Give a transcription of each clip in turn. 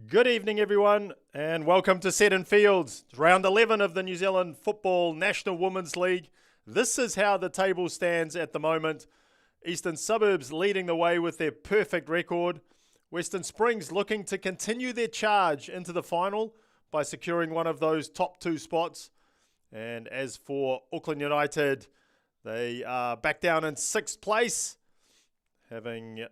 Good evening, everyone, and welcome to Set in Fields, round 11 of the New Zealand Football National Women's League. This is how the table stands at the moment. Eastern Suburbs leading the way with their perfect record. Western Springs looking to continue their charge into the final by securing one of those top two spots. And as for Auckland United, they are back down in 6th place, having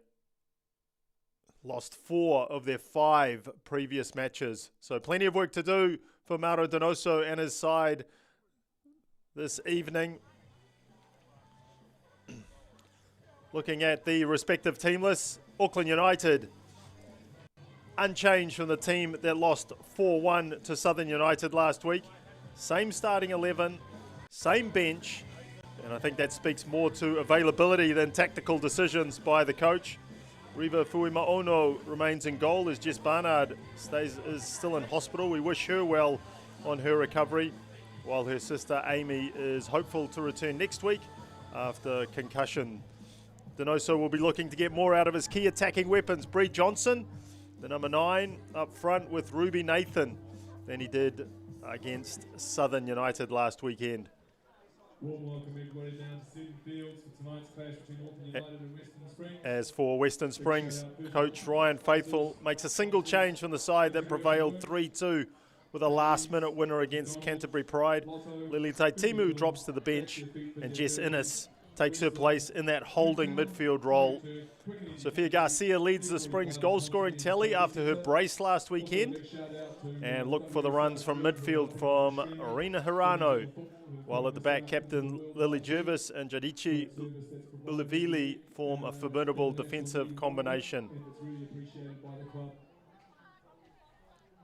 lost 4 of their 5 previous matches. So plenty of work to do for Mauro Donoso and his side this evening. Looking at the respective team lists, Auckland United unchanged from the team that lost 4-1 to Southern United last week. Same starting 11, same bench, and I think that speaks more to availability than tactical decisions by the coach. Riva Fuimaono remains in goal as Jess Barnard is still in hospital. We wish her well on her recovery, while her sister Amy is hopeful to return next week after concussion. Donoso will be looking to get more out of his key attacking weapons. Bree Johnson, the number 9, up front with Ruby Nathan, than he did against Southern United last weekend. Warm welcome everybody down to Set in Fields for tonight's clash between Auckland United and Western Springs. As for Western Springs, coach Ryan Faithfull makes a single change from the side that prevailed 3-2 with a last-minute winner against Canterbury Pride. Lily Taitimu drops to the bench and Jess Innes takes her place in that holding midfield role. Sofia Garcia leads the Springs goal-scoring tally after her brace last weekend. And look for the runs from midfield from Arena Hirano, while at the back, Captain Lily Jervis and Jadichi Ulivili form a formidable defensive combination.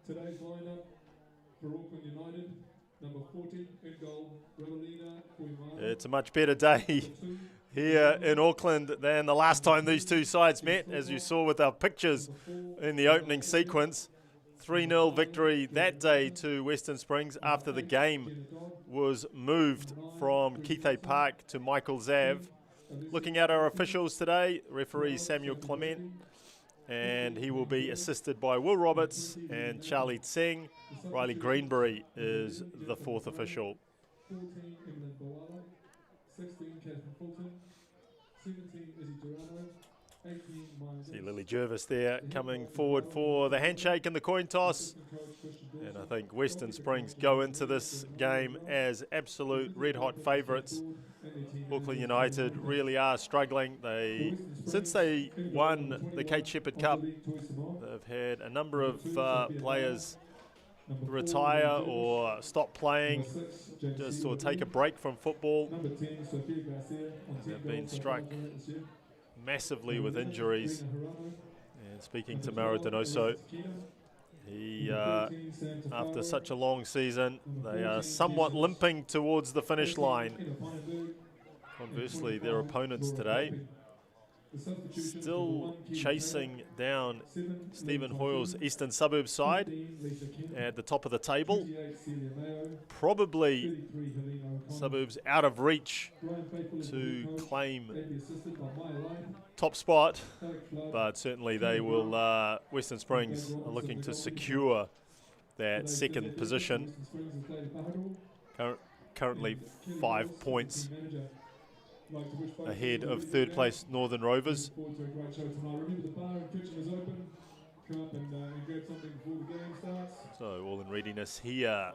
Today's lineup for Auckland United, number 40 in goal, Revelina Fuimana. It's a much better day here in Auckland than the last time these two sides met, as you saw with our pictures in the opening sequence. 3-0 victory that day to Western Springs after the game was moved from Keithay Park to Michael's Ave. Looking at our officials today, referee Samuel Clement, and he will be assisted by Will Roberts and Charlie Tseng. Riley Greenberry is the 4th official. 14 Emily Boala, 16 Catherine Fulton, 17 Izzy Durano, 18 Maya. See Lily Jervis there coming forward for the handshake and the coin toss. And I think Western Springs go into this game as absolute red-hot favourites. Auckland United really are struggling. Since they won the Kate Shepherd Cup, they've had a number of players retire or stop playing, just or take a break from football. They've been struck massively with injuries. And speaking to Mauro Donoso, he, after such a long season, they are somewhat limping towards the finish line. Conversely, their opponents today still chasing down Stephen Hoyle's Eastern Suburbs side at the top of the table. Probably Suburbs out of reach to claim top spot, but certainly they will, Western Springs are looking to secure that second position. Currently 5 points ahead of 3rd place Northern Rovers. So all in readiness here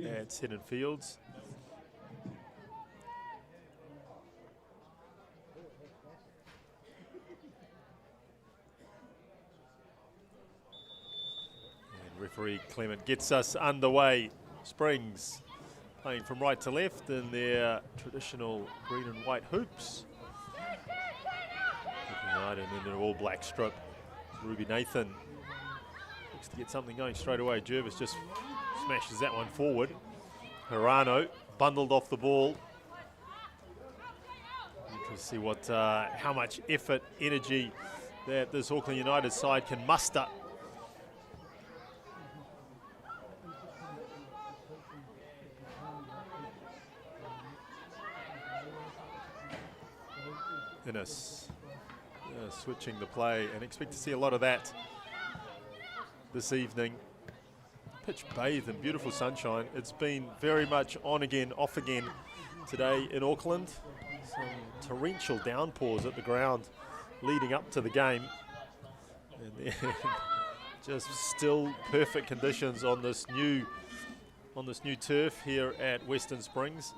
at Set in Fields. And referee Clement gets us underway. Springs playing from right to left in their traditional green and white hoops. Right, and then their all-black strip. Ruby Nathan looks to get something going straight away. Jervis just smashes that one forward. Hirano bundled off the ball. You can see what, how much effort, energy that this Auckland United side can muster. Innes switching the play, and expect to see a lot of that this evening. Pitch bathed in beautiful sunshine. It's been very much on again, off again today in Auckland. Some torrential downpours at the ground leading up to the game. And then just still perfect conditions on this new turf here at Western Springs.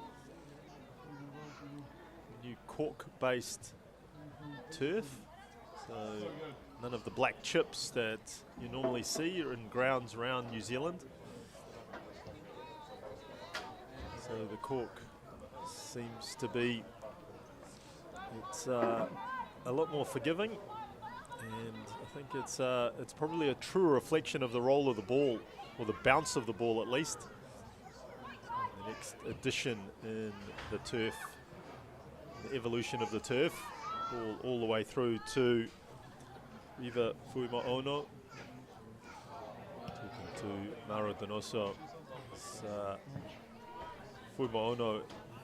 New cork-based turf. So none of the black chips that you normally see are in grounds around New Zealand. So the cork seems to be, it's a lot more forgiving, and I think it's probably a truer reflection of the roll of the ball, or the bounce of the ball at least. So the next addition in the turf, the evolution of the turf, all the way through to Riva Fuimaono, talking to Maro Donoso. Fuimaono,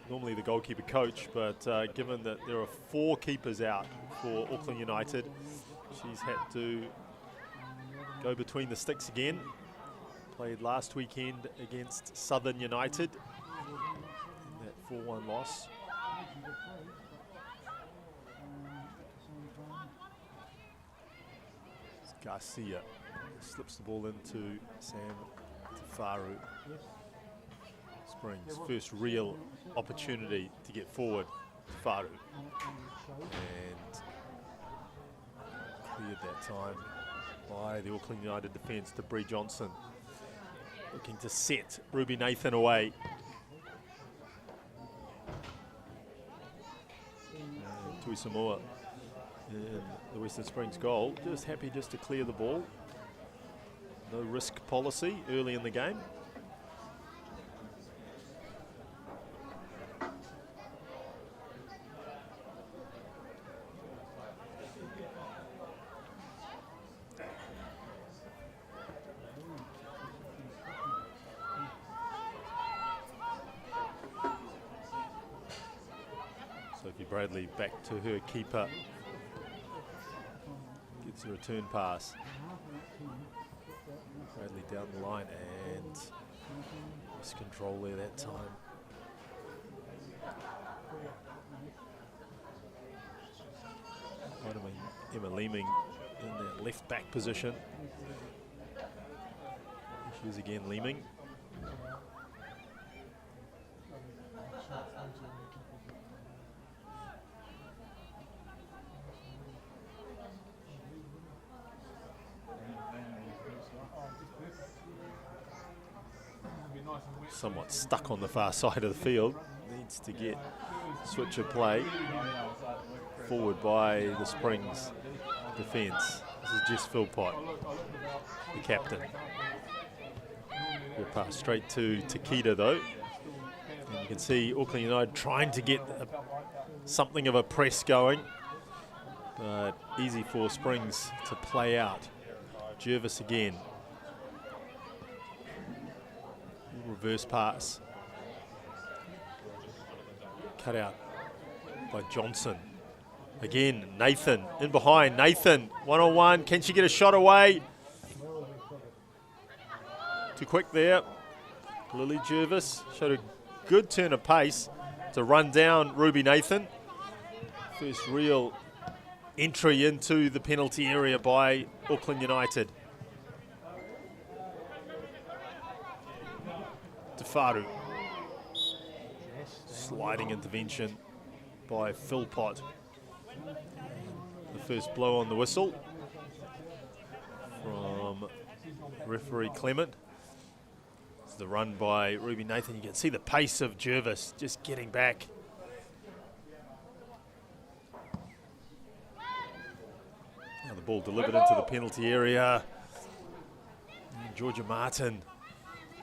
normally the goalkeeper coach, but given that there are 4 keepers out for Auckland United, she's had to go between the sticks again. Played last weekend against Southern United in that 4-1 loss. Garcia slips the ball into Sam Tafaru. Springs' first real opportunity to get forward. Tafaru. And cleared that time by the Auckland United defence to Bree Johnson. Looking to set Ruby Nathan away. And Tui Samoa in the Western Springs goal, just happy just to clear the ball. No risk policy early in the game. Sophie Bradley back to her keeper. Gets a return pass. Bradley down the line and lost control there that time. Might have been Emma Leeming in that left back position. She's again Leeming. Somewhat stuck on the far side of the field, needs to get switch of play forward by the Springs defence. This is Jess Philpott, the captain. We'll pass straight to Takeda though, and you can see Auckland United trying to get something of a press going, but easy for Springs to play out. Jervis again. Reverse pass. Cut out by Johnson. Again, Nathan in behind. Nathan, one-on-one. Can she get a shot away? Too quick there. Lily Jervis showed a good turn of pace to run down Ruby Nathan. First real entry into the penalty area by Auckland United. Tafaru. Sliding intervention by Philpott. The first blow on the whistle from referee Clement. It's the run by Ruby Nathan. You can see the pace of Jervis just getting back. Now the ball delivered into the penalty area. And Georgia Martin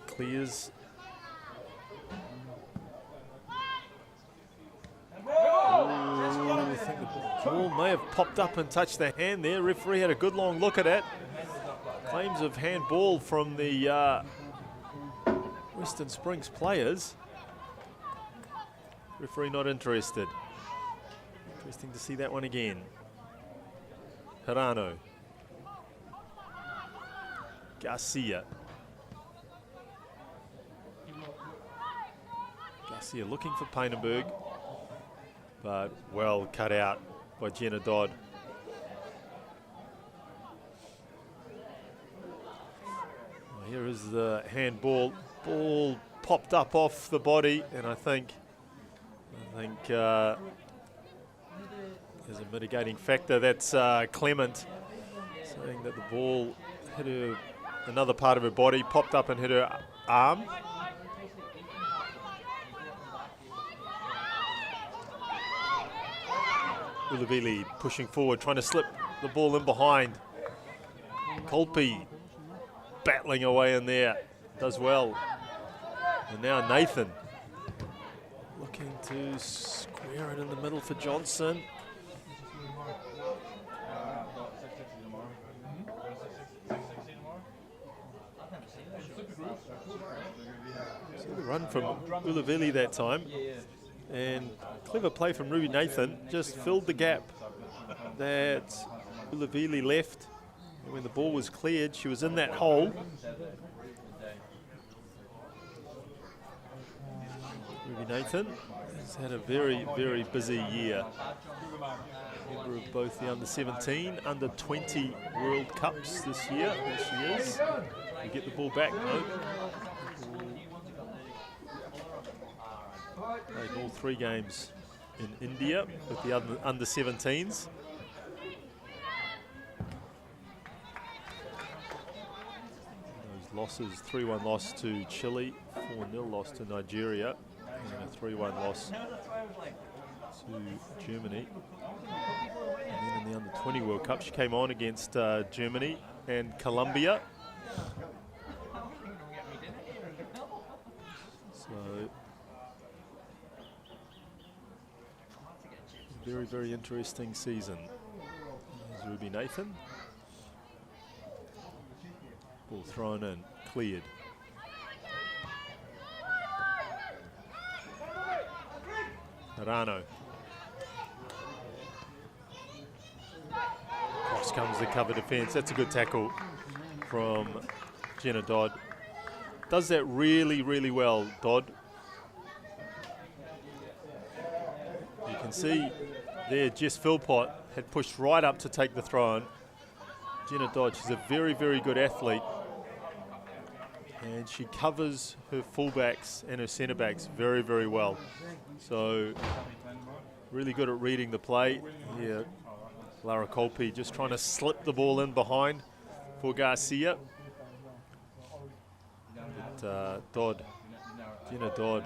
clears. I think the ball may have popped up and touched the hand there. Referee had a good long look at it. Claims of handball from the Western Springs players. Referee not interested. Interesting to see that one again. Hirano. Garcia. Garcia looking for Painenberg, but well cut out by Jenna Dodd. Well, here is the handball. Ball popped up off the body, and I think there's a mitigating factor. That's Clement saying that the ball hit her, another part of her body, popped up and hit her arm. Ulavili pushing forward, trying to slip the ball in behind. Kolpe battling away in there, does well. And now Nathan looking to square it in the middle for Johnson. So the run from Ulavili that time, and clever play from Ruby Nathan, just filled the gap that Ulavili left. And when the ball was cleared, she was in that hole. Ruby Nathan has had a very, very busy year. Member of both the under-17, under-20 World Cups this year. There she is. We get the ball back. No. Played all 3 games in India with the under-17s. Those losses, 3-1 loss to Chile, 4-0 loss to Nigeria, and a 3-1 loss to Germany. And then in the under-20 World Cup, she came on against Germany and Colombia. So, very, very interesting season. There's Ruby Nathan. Ball thrown in, cleared. Arano. Cross comes the cover defence. That's a good tackle from Jenna Dodd. Does that really, really well, Dodd. You can see there Jess Philpott had pushed right up to take the throw in. Jenna Dodd, she's a very, very good athlete. And she covers her fullbacks and her centre backs very, very well. So really good at reading the play. Here, Lara Kolpe just trying to slip the ball in behind for Garcia. But Jenna Dodd,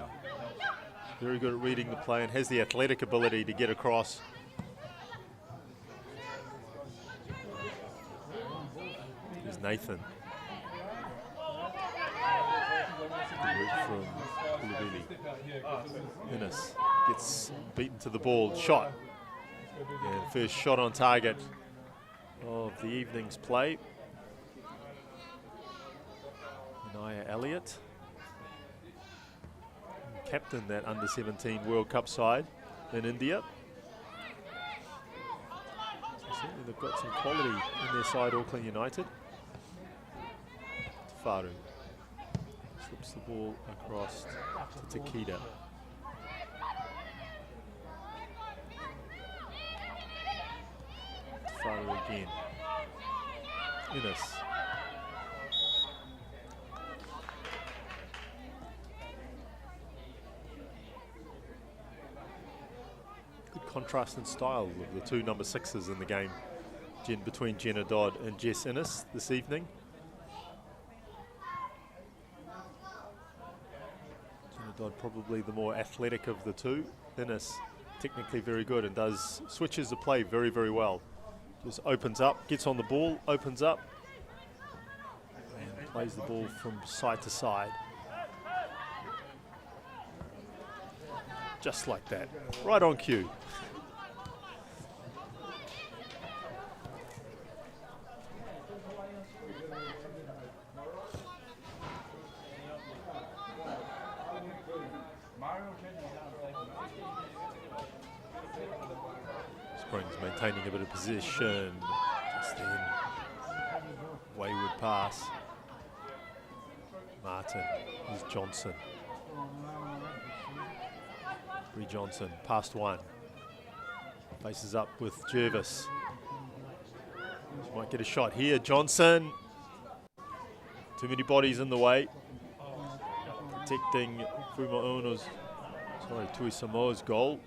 very good at reading the play and has the athletic ability to get across. Here's Nathan. From Ulavili. Innes gets beaten to the ball, shot. And first shot on target of the evening's play. Anaya Elliott, captain that under-17 World Cup side in India. So certainly they've got some quality in their side, Auckland United. Faru slips the ball across to Takeda. Faru again. Innes. Good contrast in style of the 2 number 6s in the game between Jenna Dodd and Jess Innes this evening. Dodd probably the more athletic of the 2. Innes technically very good and switches the play very, very well. Just opens up, gets on the ball, opens up, and plays the ball from side to side. Just like that, right on cue. Springs maintaining a bit of position, just then wayward pass. Martin. Here's Johnson. Bree Johnson, past one. Faces up with Jervis. She might get a shot here. Johnson. Too many bodies in the way. Protecting Tui Samoa's goal.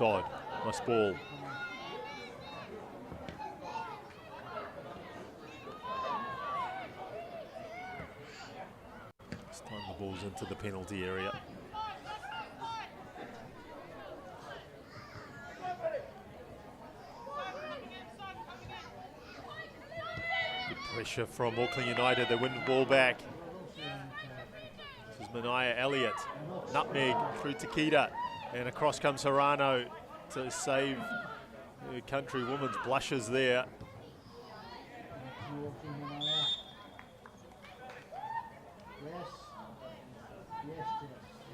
Dodd, nice ball. This time the ball's into the penalty area. Good pressure from Auckland United. They win the ball back. This is Mania Elliott. Nutmeg through Takeda. And across comes Hirano to save her countrywoman's blushes there.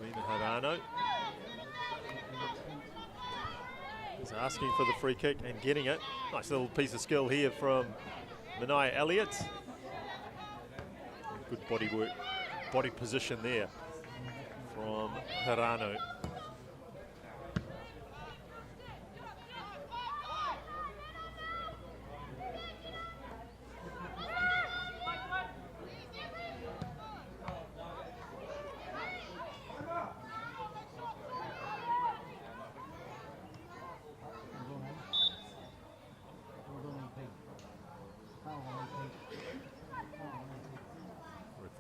Rena Hirano is asking for the free kick and getting it. Nice little piece of skill here from Mania Elliott. Good body work, body position there from Hirano.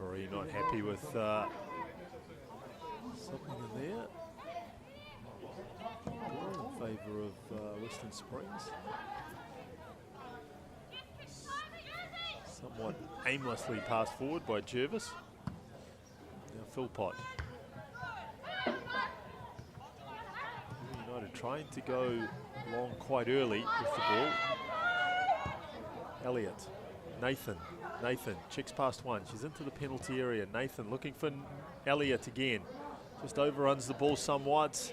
Referee not happy with something in there. In favour of Western Springs. Somewhat aimlessly passed forward by Jervis. Now Philpott. United trying to go long quite early with the ball. Elliott. Nathan checks past one. She's into the penalty area. Nathan looking for Elliott again. Just overruns the ball somewhat.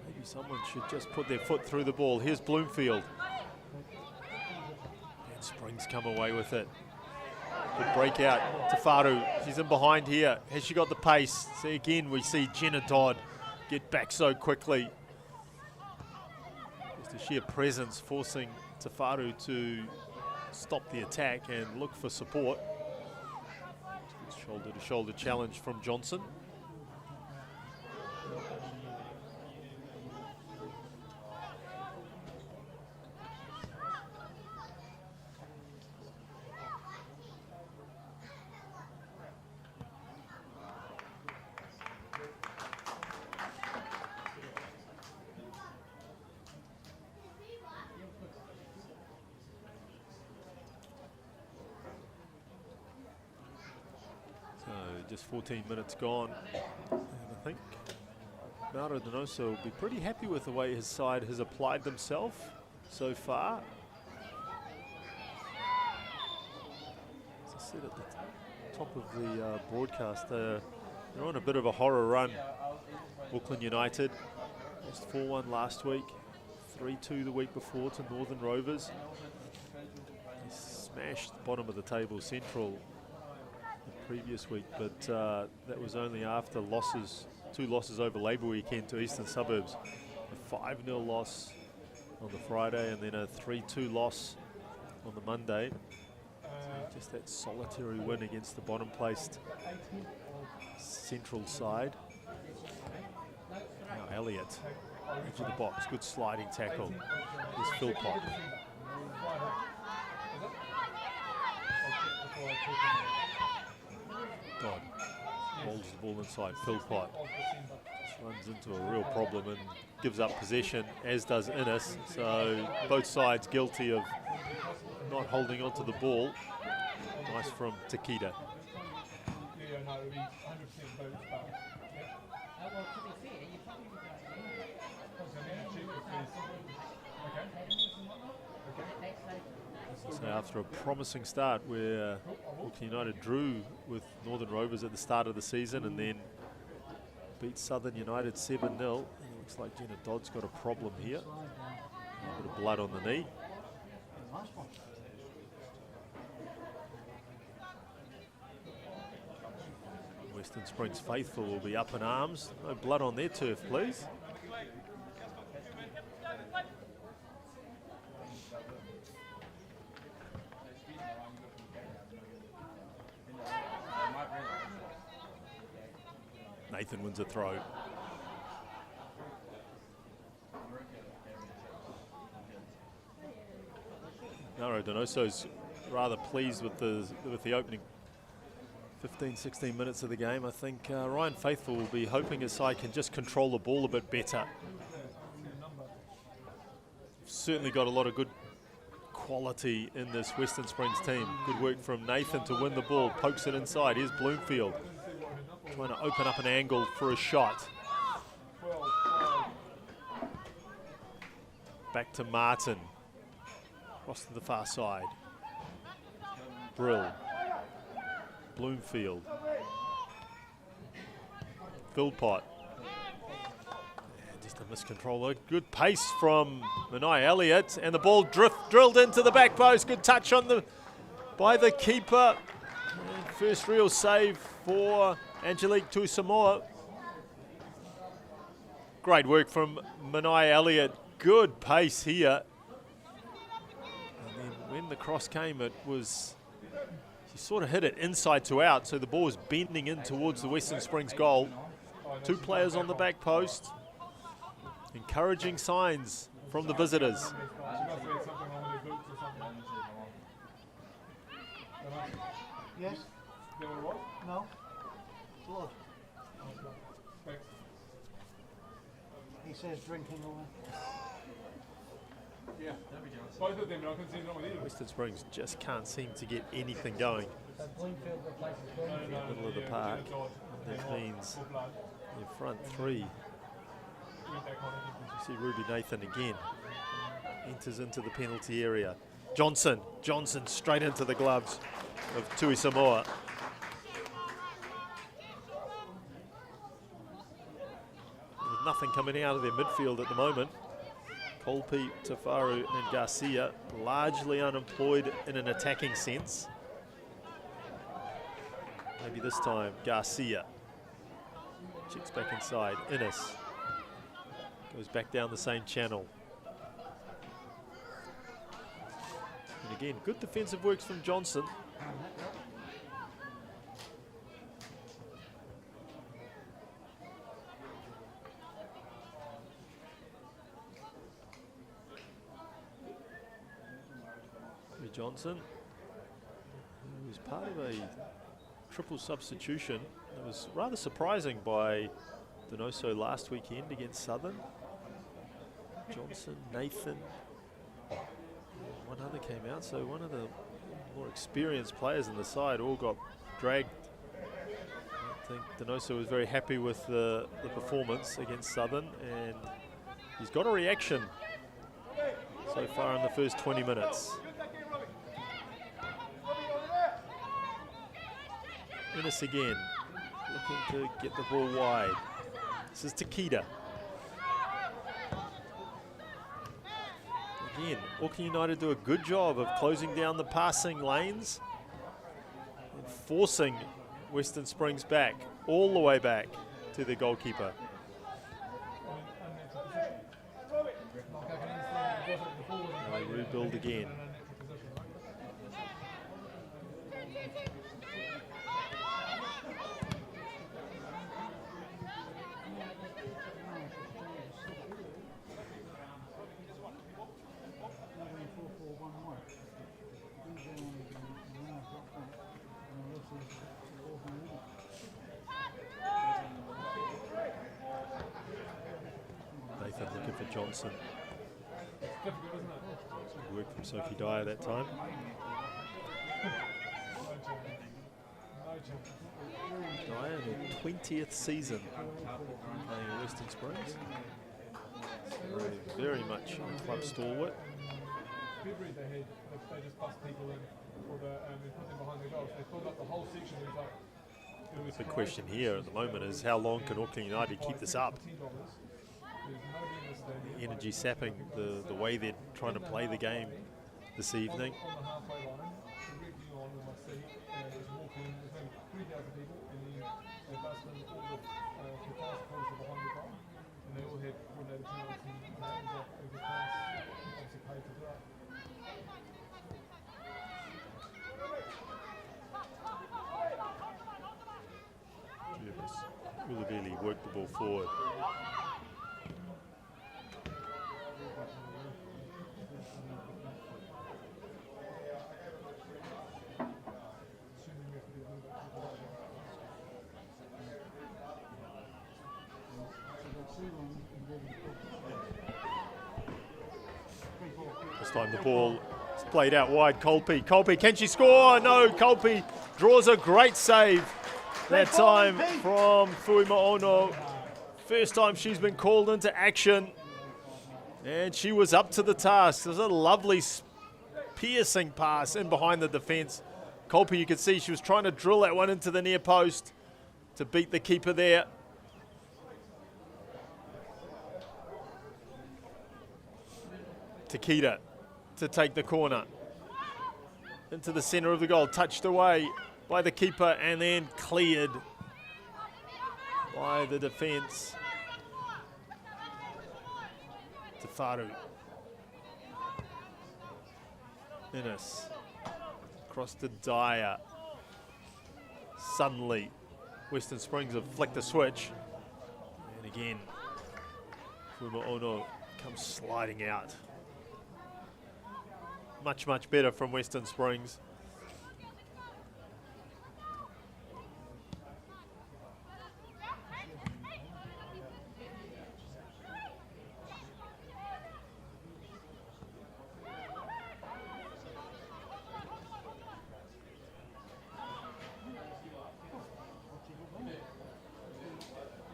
Maybe someone should just put their foot through the ball. Here's Bloomfield. And Springs come away with it. Good breakout. Tafaru, she's in behind here. Has she got the pace? See again, we see Jenna Dodd get back so quickly. Just a sheer presence forcing Tafaru to stop the attack and look for support. Shoulder to shoulder challenge from Johnson. Just 14 minutes gone, and I think Mauro Donoso will be pretty happy with the way his side has applied themselves so far. As I said at the top of the broadcast, they're on a bit of a horror run. Auckland United lost 4-1 last week, 3-2 the week before to Northern Rovers. They smashed the bottom of the table, Central, previous week, but that was only after two losses over Labour Weekend to Eastern Suburbs. A 5-0 loss on the Friday and then a 3-2 loss on the Monday. So just that solitary win against the bottom placed Central side. Now Elliott into the box, good sliding tackle. Here's Philpott. Dodd rolls the ball inside. Philpott runs into a real problem and gives up possession, as does Innes. So both sides guilty of not holding onto the ball. Nice from Takeda. So after a promising start where Auckland United drew with Northern Rovers at the start of the season and then beat Southern United 7-0, it looks like Jenna Dodd's got a problem here. A bit of blood on the knee. Western Springs faithful will be up in arms. No blood on their turf, please. Nathan wins a throw. Naro Donoso's rather pleased with the opening 15-16 minutes of the game. I think Ryan Faithful will be hoping his side can just control the ball a bit better. Certainly got a lot of good quality in this Western Springs team. Good work from Nathan to win the ball, pokes it inside. Here's Bloomfield trying to open up an angle for a shot. Back to Martin. Across to the far side. Brill. Bloomfield. Philpott. Just a miscontrol. Good pace from Manai Elliott, and the ball drilled into the back post. Good touch on by the keeper. And first real save for Angelique Tuisamoa. Great work from Manai Elliott. Good pace here. And then when the cross came, it was, she sort of hit it inside to out, so the ball was bending in towards the Western Springs goal. Two players on the back post. Encouraging signs from the visitors. Yes? No? Blood. He says drinking or... Yeah, both of them, I couldn't see it on with either. Western Springs just can't seem to get anything going in the middle of the park. That means your front three. You see Ruby Nathan again. Enters into the penalty area. Johnson straight into the gloves of Tui Samoa. There's nothing coming out of their midfield at the moment. Kolpe, Tafaru and Garcia largely unemployed in an attacking sense. Maybe this time Garcia checks back inside. Innes goes back down the same channel. And again, good defensive works from Johnson. Bree Johnson, who was part of a triple substitution. It was rather surprising by Donoso last weekend against Southern. Johnson, Nathan, one other came out, so one of the more experienced players in the side all got dragged. I think Donoso was very happy with the performance against Southern, and he's got a reaction so far in the first 20 minutes. Innes again, looking to get the ball wide. This is Takeda. Again, Auckland United do a good job of closing down the passing lanes and forcing Western Springs back, all the way back to their goalkeeper. They rebuild again. Nathan looking for Johnson. Good work from Sophie Dyer that time. Dyer in her 20th season playing at Western Springs. So very much a club stalwart. They just bust people in for the put them behind the goals. They filled up the whole section. The question here at the moment is how long can Auckland United keep this up? The energy sapping the way they're trying to play the game this evening. On the halfway line, the red neon with my seat, there's walking, there's maybe 3,000 people, and then They bussed in all the pass calls were behind the goal, and they all had coordinated penalties and hands off over pass. Obviously paid to do it. Ulavili worked the ball forward. This time the ball is played out wide. Kolpe, can she score? No, Kolpe draws a great save that time from Fuima Ono. First time she's been called into action, and she was up to the task. It was a lovely piercing pass in behind the defence. Kolpe, you could see she was trying to drill that one into the near post to beat the keeper there. Takita to take the corner into the centre of the goal, touched away by the keeper and then cleared by the defence. To Faru. Innes across to Dyer. Suddenly Western Springs have flicked the switch, and again Fuma Ono comes sliding out. Much better from Western Springs.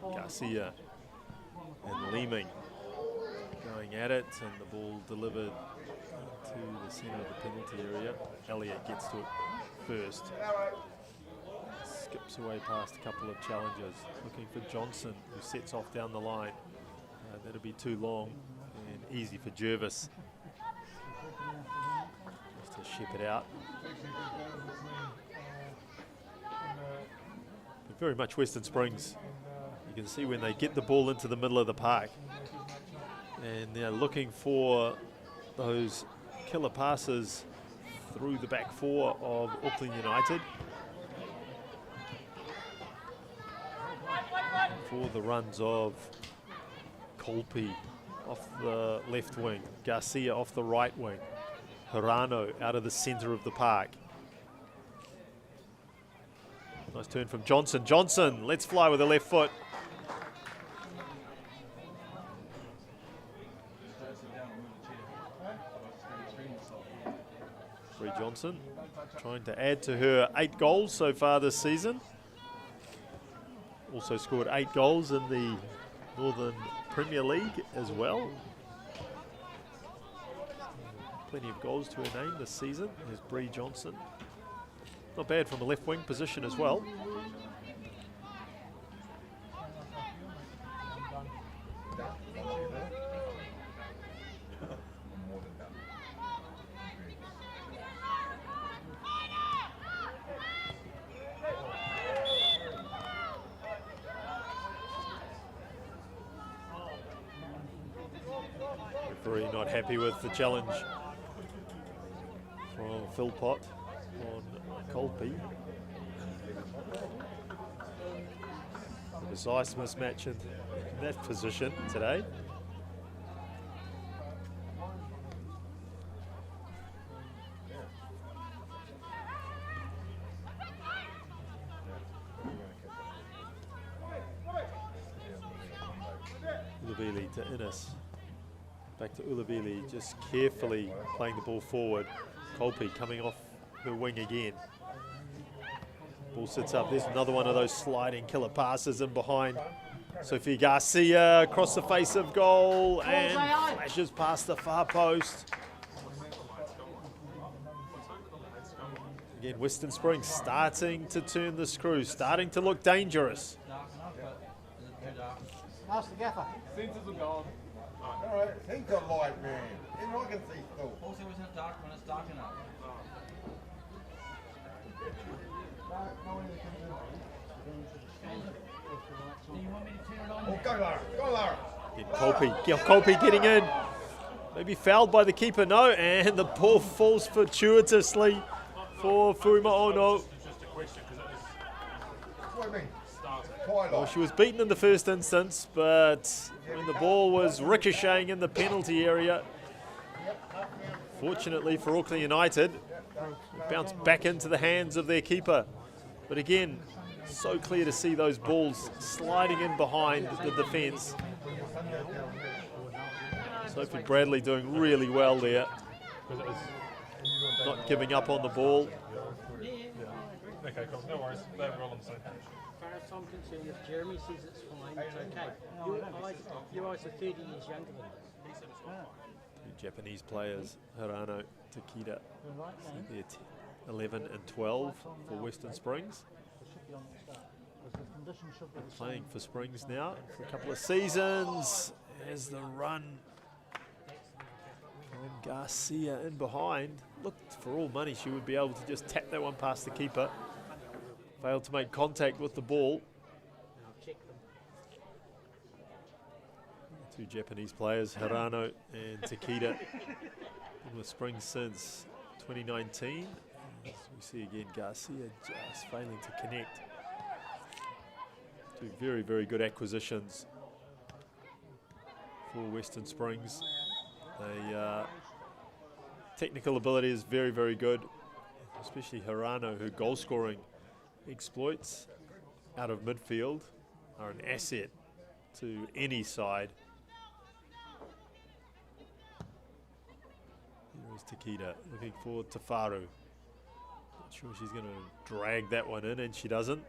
Garcia and Leeming going at it, and the ball delivered to the centre of the penalty area. Elliott gets to it first. Skips away past a couple of challengers, looking for Johnson, who sets off down the line. That'll be too long and easy for Jervis. Just to ship it out. But very much Western Springs. You can see when they get the ball into the middle of the park, and they're looking for those killer passes through the back four of Auckland United. For the runs of Kolpe off the left wing, Garcia off the right wing, Hirano out of the centre of the park. Nice turn from Johnson. Johnson lets fly with the left foot. Bree Johnson trying to add to her 8 goals so far this season. Also scored 8 goals in the Northern Premier League as well. Plenty of goals to her name this season. There's Bree Johnson. Not bad from a left wing position as well. Referee not happy with the challenge from Philpott on Kolpe. A precise mismatch in that position today. Ulavili to Innes. Back to Ulavili, just carefully playing the ball forward. Kolpe coming off her wing again. Ball sits up. There's another one of those sliding killer passes in behind. Sophie Garcia across the face of goal and flashes past the far post. Again, Western Springs starting to turn the screw, starting to look dangerous. Ask the gaffer. Centres are gone. Alright, he's a light man. And I can see still. Also, it's not dark when it's dark enough. Oh, go Lara, go Lara. Kolpe getting in. Maybe fouled by the keeper, no, and the ball falls fortuitously for Furima Ono. What do you mean? Twilight. Well, she was beaten in the first instance, but when the ball was ricocheting in the penalty area, fortunately for Auckland United, it bounced back into the hands of their keeper. But again, so clear to see those balls sliding in behind the defence. Sophie Bradley doing really well there, not giving up on the ball. Okay, cool. No worries. They're all on the same page. As far as I'm concerned, if Jeremy says it's fine, it's okay. Your eyes are 30 years younger than us. Two Japanese players, Hirano, Takeda, they're 11 and 12 for Western Springs. Playing for Springs now for a couple of seasons. As the run from Garcia in behind. Looked for all money she would be able to just tap that one past the keeper. Failed to make contact with the ball. Two Japanese players, Hirano and Takeda, been with Springs since 2019. As we see again, Garcia just failing to connect. Two very, very good acquisitions for Western Springs. Technical ability is very, very good, especially Hirano, who goal scoring exploits out of midfield are an asset to any side. Here's Takeda looking for Tafaru. Not sure she's going to drag that one in, and she doesn't.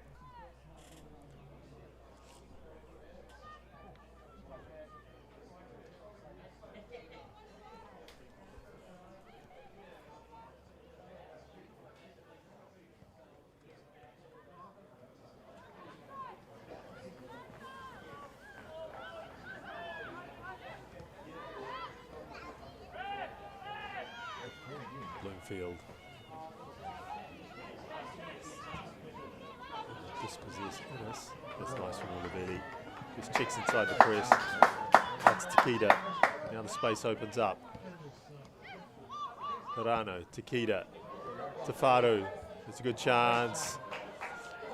Bloomfield. Dispossessed Innes. That's nice from Olivetti. Just checks inside the press. That's Takeda. Now the space opens up. Hirano, Takeda, Tafaru. It's a good chance.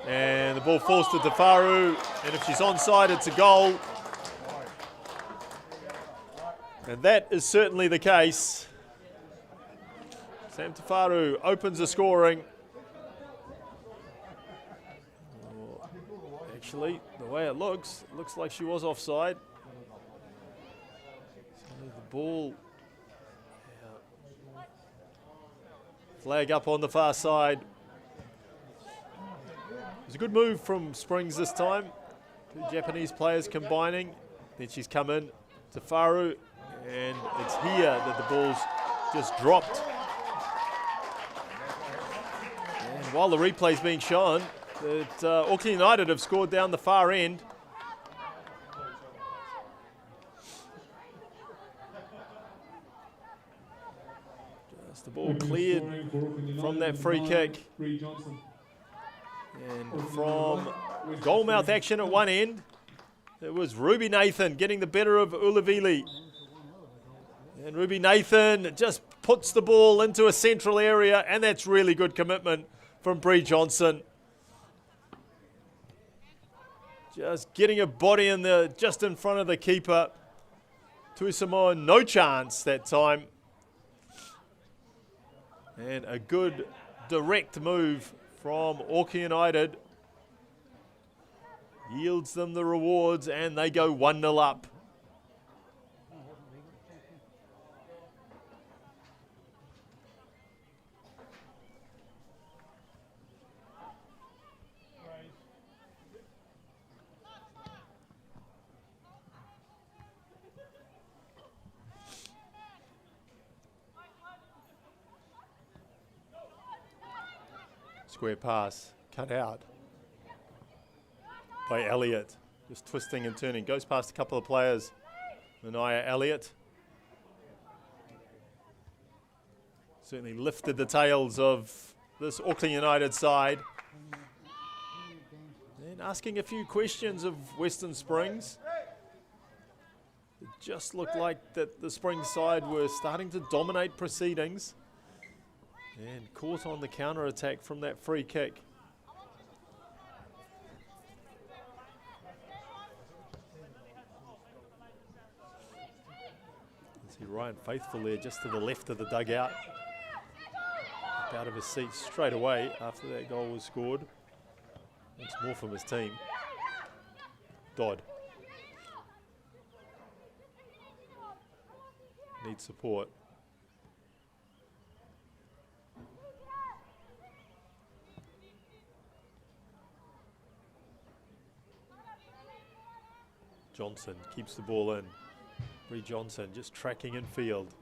And the ball falls to Tafaru. And if she's onside, it's a goal. And that is certainly the case. Sam Tafaru opens the scoring. Oh, actually, the way it looks like she was offside. So the ball, flag up on the far side. It was a good move from Springs this time. Two Japanese players combining. Then she's come in, Tafaru, and it's here that the ball's just dropped. While the replay's being shown, that Auckland United have scored down the far end. Just the ball cleared from that free kick. Bree Johnson. And from goalmouth action at one end, it was Ruby Nathan getting the better of Ulavili. And Ruby Nathan just puts the ball into a central area, and that's really good commitment from Bree Johnson. Just getting a body in the just in front of the keeper. Tuisamoa, no chance that time. And a good direct move from Auckland United. Yields them the rewards, and they go 1-0 up. Square pass, cut out by Elliott. Just twisting and turning. Goes past a couple of players. Mania Elliott. Certainly lifted the tails of this Auckland United side. And asking a few questions of Western Springs. It just looked like that the Springs side were starting to dominate proceedings and caught on the counter-attack from that free kick. See Ryan Faithful there just to the left of the dugout. Out of his seat straight away after that goal was scored. It's more from his team. Dodd. Needs support. Johnson keeps the ball in. Bree Johnson just tracking in field.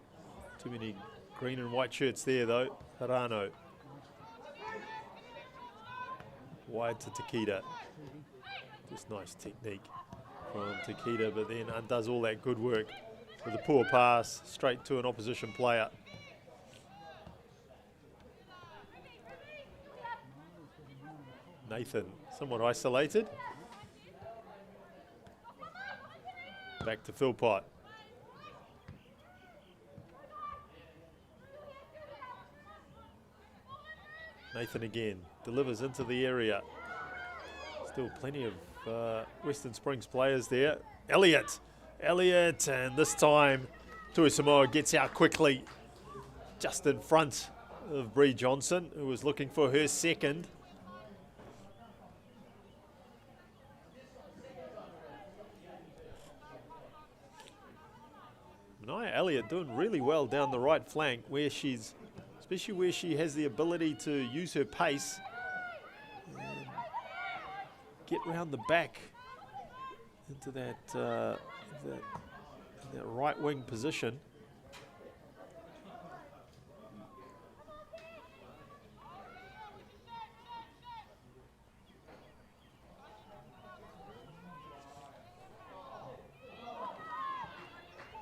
Too many green and white shirts there though. Harano. Wide to Takeda. Just nice technique from Takeda, but then undoes all that good work with a poor pass straight to an opposition player. Nathan, somewhat isolated. Back to Philpott. Nathan again, delivers into the area. Still plenty of Western Springs players there. Elliott, and this time Tuisamoa gets out quickly, just in front of Bree Johnson, who was looking for her second. Mania Elliott doing really well down the right flank, where she's, especially where she has the ability to use her pace and get round the back into that right wing position.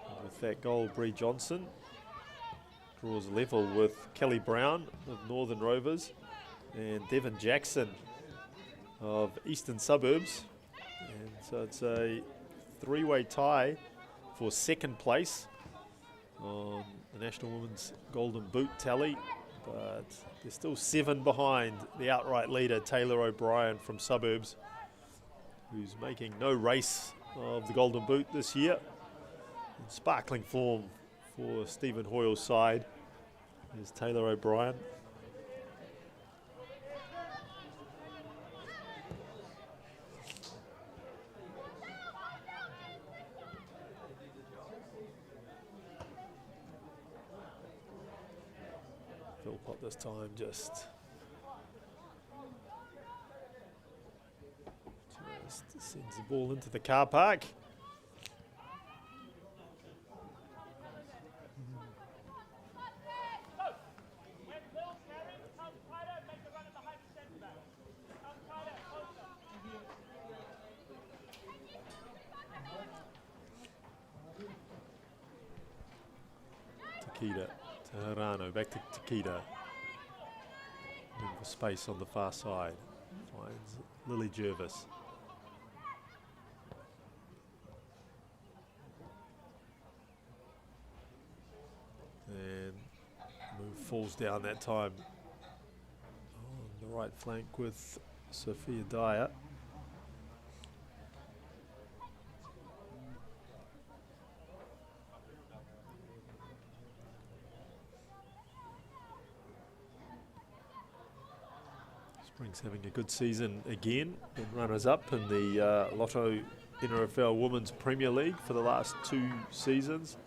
And with that goal, Bree Johnson draws level with Kelly Brown of Northern Rovers and Devon Jackson of Eastern Suburbs. And so it's a three-way tie for second place on the National Women's Golden Boot tally, but they're still 7 behind the outright leader, Taylor O'Brien from Suburbs, who's making no race of the Golden Boot this year. In sparkling form for Stephen Hoyle's side is Taylor O'Brien. Philpott this time just sends the ball into the car park. Takeda to Harano, back to Takeda. Looking for space on the far side. Finds Lily Jervis. And move falls down that time on the right flank with Sophia Dyer. Springs having a good season again, and runners-up in the Lotto NRFL Women's Premier League for the last 2 seasons.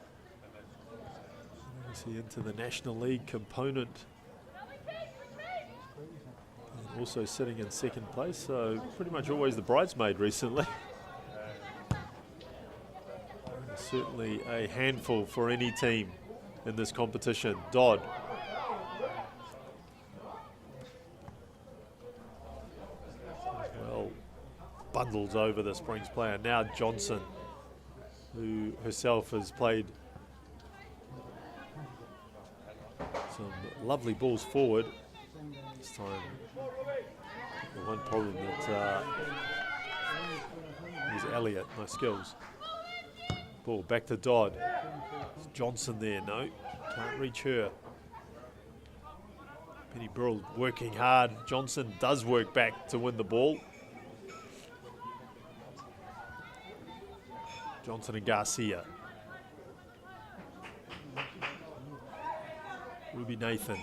Obviously into the National League component, and also sitting in second place, so pretty much always the bridesmaid recently. Certainly a handful for any team in this competition. Dodd. Bundles over the Springs player. Now Johnson, who herself has played some lovely balls forward. This time The one problem that is Elliott, no skills. Ball back to Dodd. It's Johnson there, no, can't reach her. Penny Brill working hard. Johnson does work back to win the ball. Johnson and Garcia. Ruby Nathan.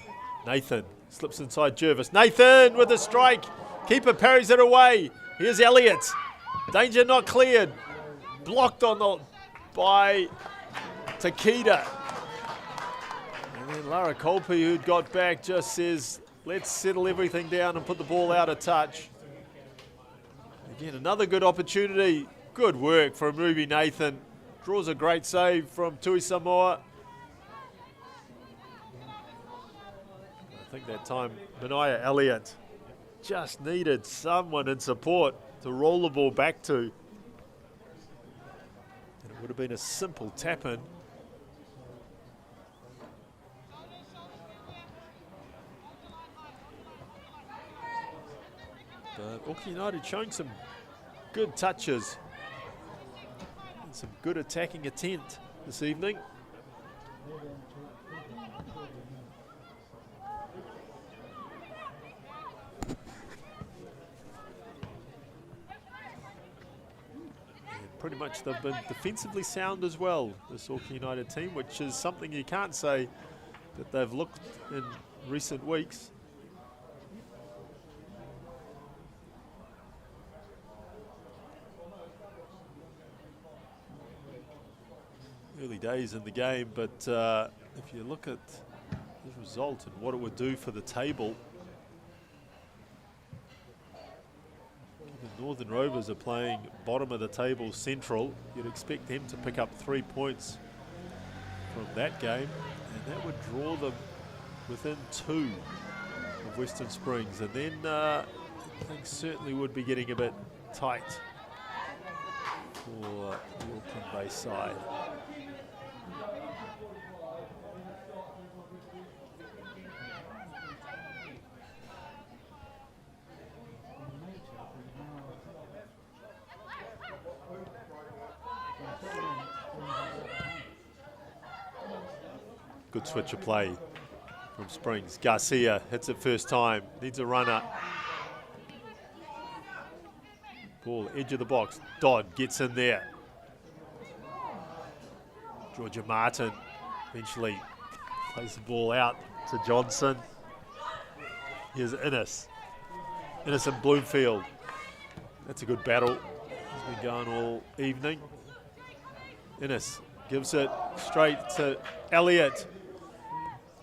Nathan slips inside Jervis. Nathan with a strike. Keeper parries it away. Here's Elliott. Danger not cleared. Blocked on the by Takeda. And then Lara Colby, who'd got back, just says, let's settle everything down and put the ball out of touch. Again, another good opportunity. Good work from Ruby Nathan. Draws a great save from Tui Samoa. I think that time Mania Elliott just needed someone in support to roll the ball back to. And it would have been a simple tap-in. But Auckland United showing some good touches and some good attacking intent this evening. Pretty much they've been defensively sound as well, this Auckland United team, which is something you can't say that they've looked in recent weeks. Early days in the game, but if you look at the result and what it would do for the table, the Northern Rovers are playing bottom of the table Central. You'd expect them to pick up 3 points from that game, and that would draw them within 2 of Western Springs, and then things certainly would be getting a bit tight for the Auckland-based side. Good switch of play from Springs. Garcia hits it first time, needs a runner. Ball edge of the box. Dodd gets in there. Georgia Martin eventually plays the ball out to Johnson. Here's Innes. Innes and Bloomfield. That's a good battle. It's been going all evening. Innes gives it straight to Elliott.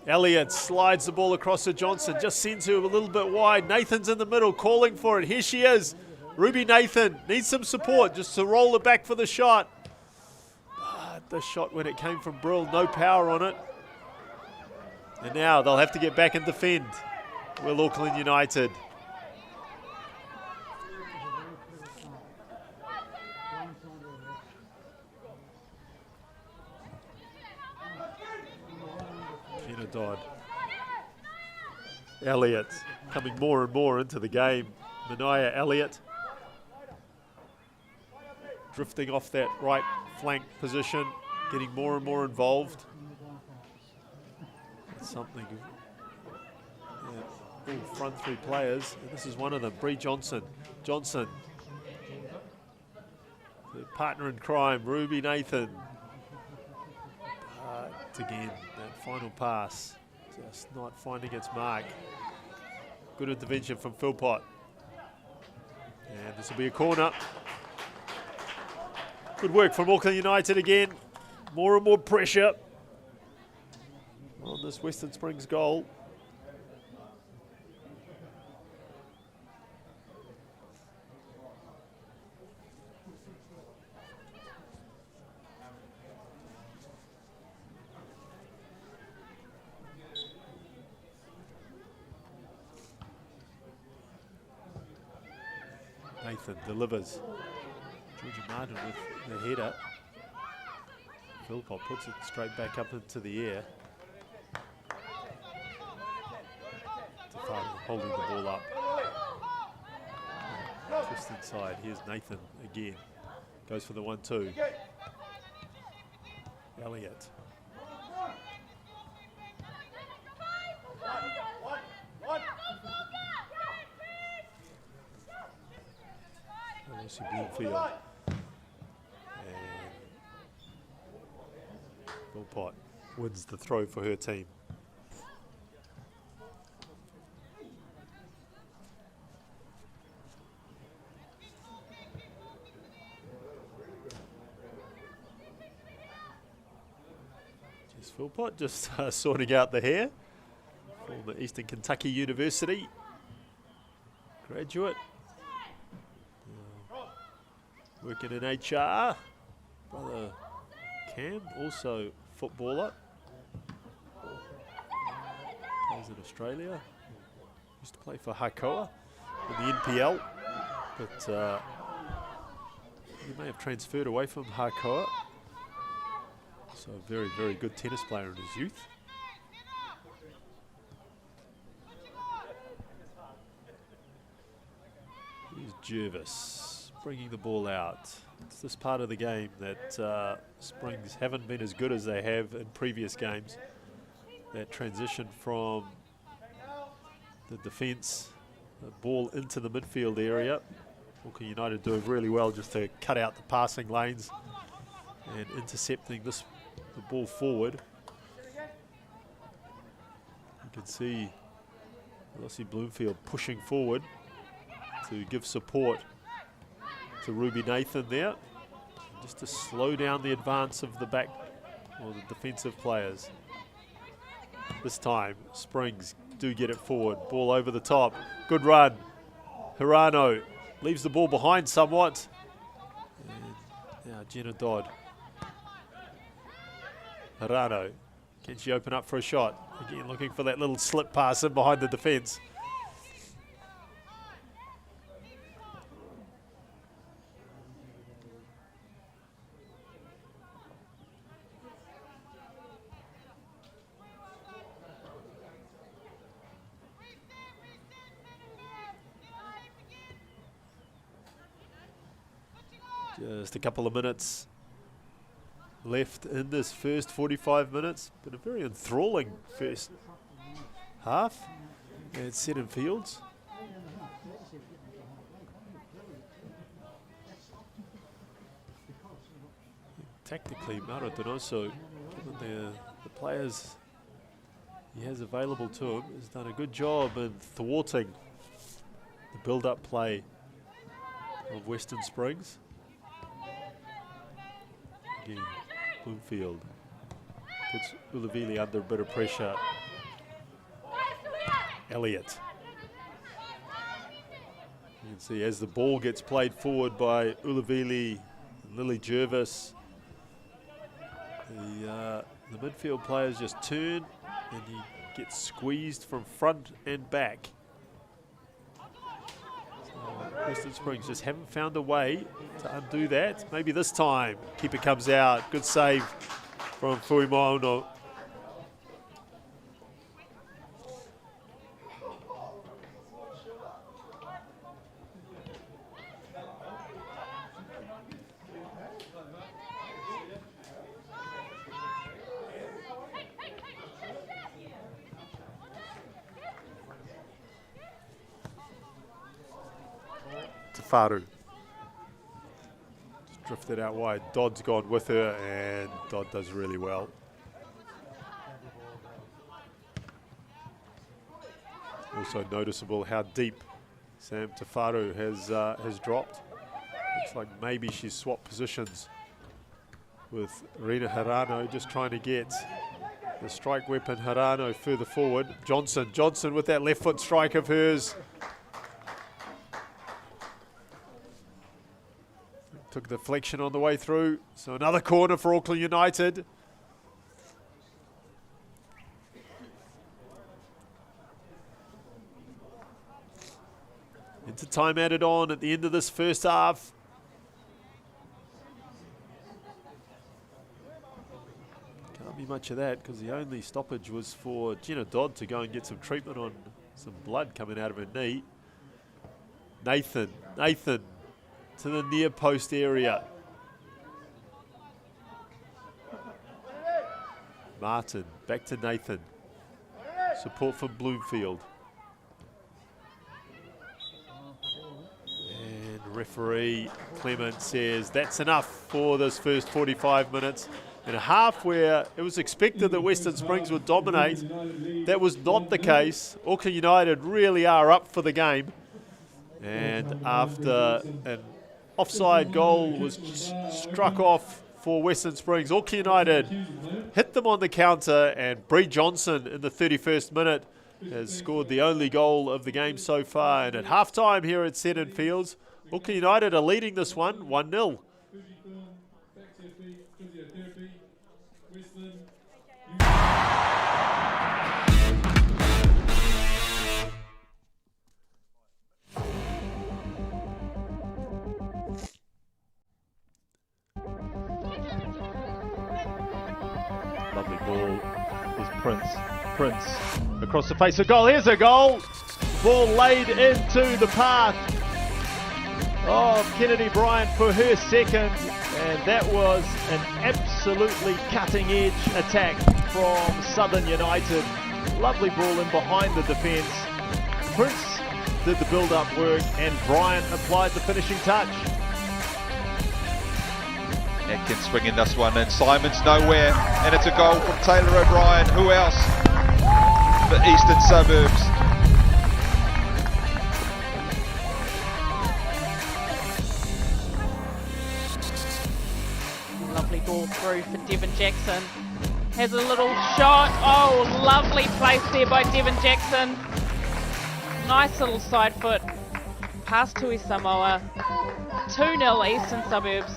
Elliott slides the ball across to Johnson, just sends her a little bit wide. Nathan's in the middle, calling for it. Here she is. Ruby Nathan needs some support just to roll it back for the shot. But the shot, when it came from Brill, no power on it. And now they'll have to get back and defend. Will Auckland United. Dodd. Elliott coming more and more into the game. Mania Elliott drifting off that right flank position, getting more and more involved. That's something. All front 3 players, and this is one of them, Bree Johnson. Johnson, the partner in crime, Ruby Nathan. Again, that final pass just not finding its mark. Good intervention from Philpott. And this will be a corner. Good work from Auckland United again. More and more pressure on this Western Springs goal. Nathan delivers. Georgia Martin with the header. Philpott puts it straight back up into the air. Tafari holding the ball up. Just inside. Here's Nathan again. Goes for the 1-2. Elliott. Lucy Bloomfield. And Philpott wins the throw for her team. Philpott just sorting out the hair. Former Eastern Kentucky University graduate. Working in HR. Brother Cam, also footballer. Plays in Australia. Used to play for Hakoa in the NPL. But he may have transferred away from Hakoa. So a very, very good tennis player in his youth. Here's Jervis bringing the ball out. It's this part of the game that Springs haven't been as good as they have in previous games. That transition from the defence, the ball into the midfield area. Auckland United doing really well just to cut out the passing lanes and intercepting the ball forward. You can see Lucy Bloomfield pushing forward to give support to Ruby Nathan there, just to slow down the advance of the back or the defensive players. This time Springs do get it forward, ball over the top, good run. Hirano leaves the ball behind somewhat. And now Jenna Dodd. Hirano, can she open up for a shot? Again, looking for that little slip pass in behind the defence. Just a couple of minutes left in this first 45 minutes, but a very enthralling first half at Seddon Fields. Tactically, Mauro Donoso, given the players he has available to him, has done a good job in thwarting the build-up play of Western Springs. Again, Bloomfield puts Ulavili under a bit of pressure. Elliott. You can see as the ball gets played forward by Ulavili and Lily Jervis, the midfield players just turn and he gets squeezed from front and back. Western Springs just haven't found a way to undo that. Maybe this time. Keeper comes out. Good save from Fuimono. Faru. Just drifted out wide. Dodd's gone with her and Dodd does really well. Also noticeable how deep Sam Tafaru has dropped. Looks like maybe she's swapped positions with Rena Hirano, just trying to get the strike weapon Hirano further forward. Johnson with that left foot strike of hers. Took the deflection on the way through. So another corner for Auckland United. Into time added on at the end of this first half. Can't be much of that because the only stoppage was for Jenna Dodd to go and get some treatment on some blood coming out of her knee. Nathan to the near post area. Martin, back to Nathan. Support from Bloomfield. And referee Clement says that's enough for this first 45 minutes. In a half where it was expected that Western Springs would dominate, that was not the case. Auckland United really are up for the game. And after an offside goal was struck off for Western Springs, Auckland United hit them on the counter, and Bree Johnson in the 31st minute has scored the only goal of the game so far. And at half-time here at Seddon Fields, Auckland United are leading this one 1-0. Lovely ball is Prince across the face of goal. Here's a goal. Ball laid into the path of Kennedy Bryant for her second. And that was an absolutely cutting edge attack from Southern United. Lovely ball in behind the defence. Prince did the build-up work and Bryant applied the finishing touch. Atkins swinging this one and Simon's nowhere, and it's a goal from Taylor O'Brien. Who else? The Eastern Suburbs. Lovely ball through for Devon Jackson. Has a little shot. Oh, lovely place there by Devon Jackson. Nice little side foot. Pass to Isamoa. 2-0 Eastern Suburbs.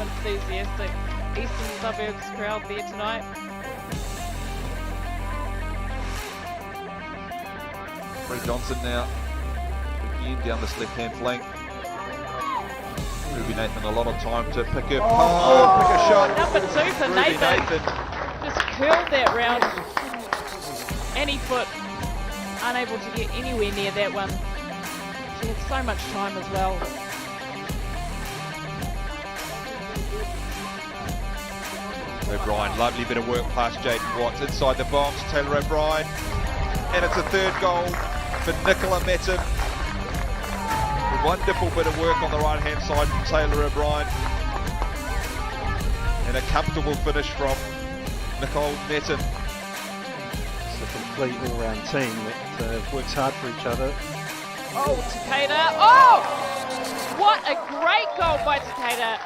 Enthusiastic Eastern Suburbs crowd there tonight. Bree Johnson now again down this left-hand flank. Ruby Nathan a lot of time to pick up. Pick a shot. Number 2 for Ruby Nathan. Just curled that round. Any foot unable to get anywhere near that one. She had so much time as well. O'Brien, lovely bit of work past Jaden Watts inside the box. Taylor O'Brien, and it's a third goal for Nicola Metten. A wonderful bit of work on the right hand side from Taylor O'Brien, and a comfortable finish from Nicole Metten. It's a complete all-round team that works hard for each other. Oh, Takeda! Oh, what a great goal by Takeda!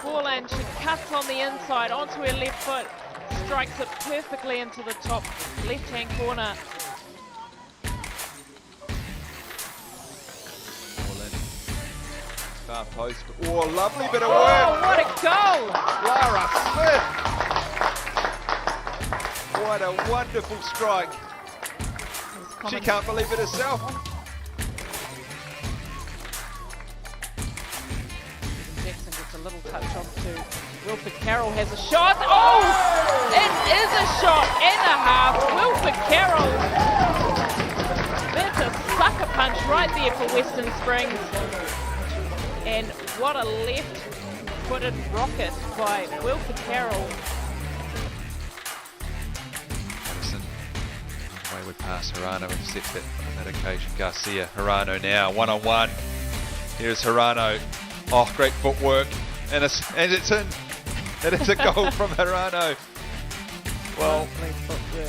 Ball and she cuts on the inside onto her left foot, strikes it perfectly into the top left-hand corner. Far post. Oh, lovely bit of Oh, work. what a goal! Lara Smith. What a wonderful strike. She can't believe it herself. Jackson gets a little touch off to Wilfred Carroll, has a shot. Oh, it is a shot and a half. Wilfred Carroll. That's a sucker punch right there for Western Springs. And what a left-footed rocket by Wilfred Carroll. Madison, wayward pass. Hirano intercepts it on that occasion. Garcia, Hirano now, one-on-one. Here's Hirano. Oh, great footwork. And it's in. And it's a goal from Hirano. Well,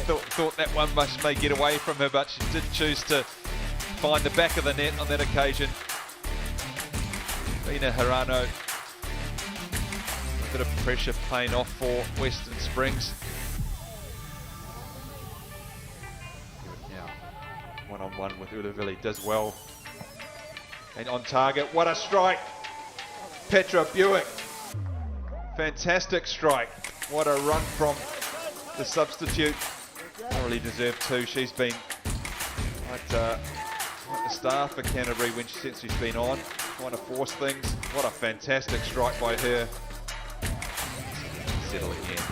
thought that one may get away from her, but she did choose to find the back of the net on that occasion. Bina Hirano, a bit of pressure paying off for Western Springs. Now, one-on-one with Ulavili, does well. And on target, what a strike! Petra Buick, fantastic strike. What a run from the substitute. Thoroughly deserved too. She's been quite the star for Canterbury since she's been on. Trying to force things. What a fantastic strike by her. Settle again.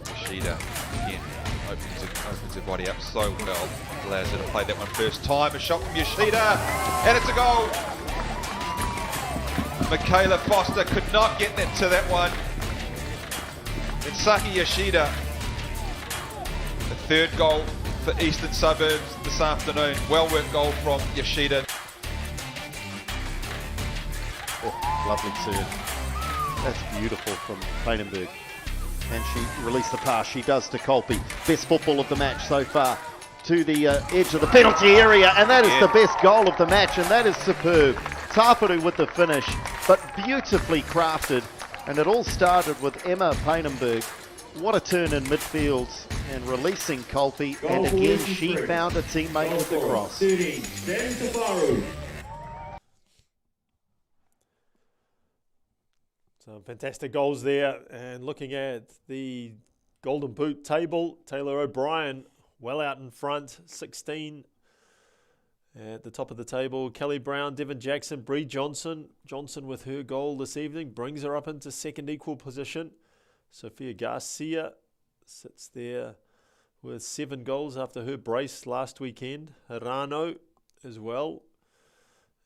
The Yoshida again opens her body up so well, allows her to play that one first time. A shot from Yoshida, and it's a goal. Michaela Foster could not get that to that one. And Saki Yoshida, the third goal for Eastern Suburbs this afternoon. Well worked goal from Yoshida. Oh, lovely turn. That's beautiful from Painenberg. And she released the pass. She does to Colby. Best football of the match so far. To the edge of the penalty area. And that is the best goal of the match. And that is superb. Taparu with the finish. But beautifully crafted. And it all started with Emma Painenberg. What a turn in midfield. And releasing Colby. And again, she found a teammate with the cross. Some fantastic goals there. And looking at the Golden Boot table, Taylor O'Brien well out in front, 16 at the top of the table. Kelly Brown, Devon Jackson, Bree Johnson. Johnson with her goal this evening brings her up into second equal position. Sophia Garcia sits there with 7 goals after her brace last weekend. Hirano as well.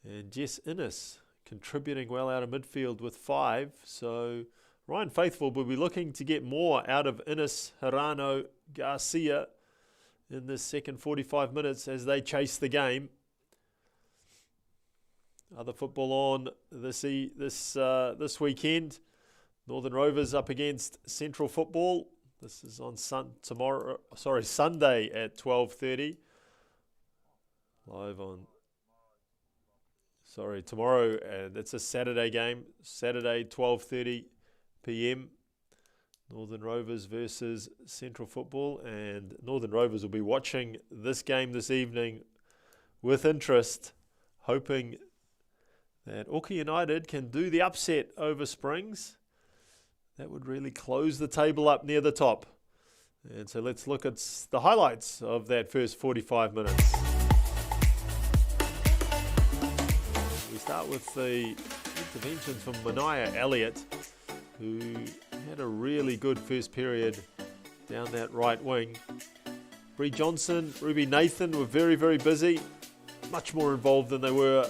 And Jess Innes contributing well out of midfield with 5. So Ryan Faithful will be looking to get more out of Innes, Hirano, Garcia in this second 45 minutes as they chase the game. Other football on this weekend. Northern Rovers up against Central Football. This is on Sunday at 12:30. Live on. Tomorrow, and it's a Saturday game. Saturday, 12:30 p.m. Northern Rovers versus Central Football, and Northern Rovers will be watching this game this evening with interest, hoping that Auckland United can do the upset over Springs. That would really close the table up near the top. And so let's look at the highlights of that first 45 minutes. We start with the interventions from Mania Elliott, who had a really good first period down that right wing. Bree Johnson, Ruby Nathan were very, very busy, much more involved than they were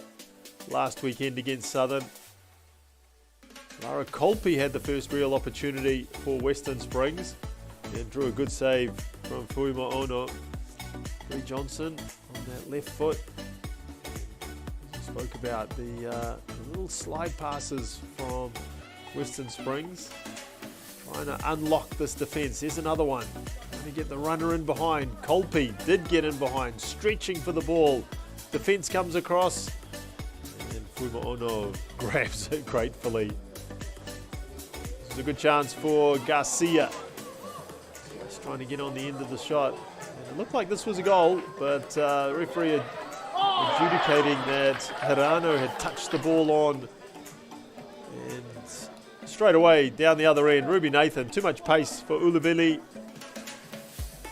last weekend against Southern. Lara Colby had the first real opportunity for Western Springs and drew a good save from Fuima Ono. Bree Johnson on that left foot. As we spoke about the little slide passes from Western Springs. Trying to unlock this defence. There's another one. Trying to get the runner in behind. Colby did get in behind, stretching for the ball. Defence comes across. And Fuima Ono grabs it gratefully. This is a good chance for Garcia. Just trying to get on the end of the shot. And it looked like this was a goal, but the referee adjudicating that Hirano had touched the ball on. And straight away down the other end, Ruby Nathan, too much pace for Uluvili.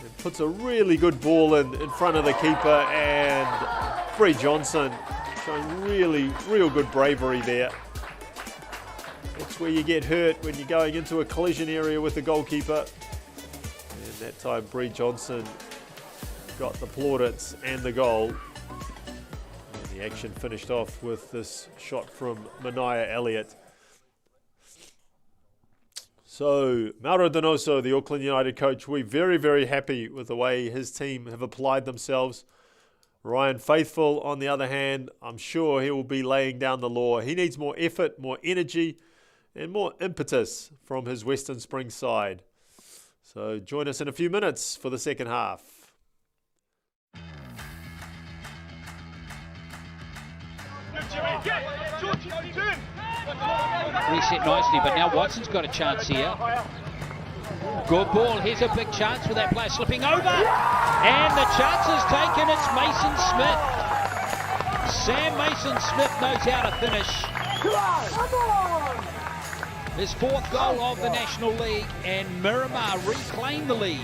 And puts a really good ball in front of the keeper, and Bree Johnson showing real good bravery there. That's where you get hurt, when you're going into a collision area with the goalkeeper. And that time Bree Johnson got the plaudits and the goal. And the action finished off with this shot from Mania Elliott. So, Mauro Donoso, the Auckland United coach, we're very, very happy with the way his team have applied themselves. Ryan Faithful, on the other hand, I'm sure he will be laying down the law. He needs more effort, more energy, and more impetus from his Western Springs side. So, join us in a few minutes for the second half. Reset nicely, but now Watson's got a chance here. Good ball. Here's a big chance for that player slipping over. And the chance is taken. It's Mason Smith. Sam Mason Smith knows how to finish. His 4th goal of the National League, and Miramar reclaim the lead.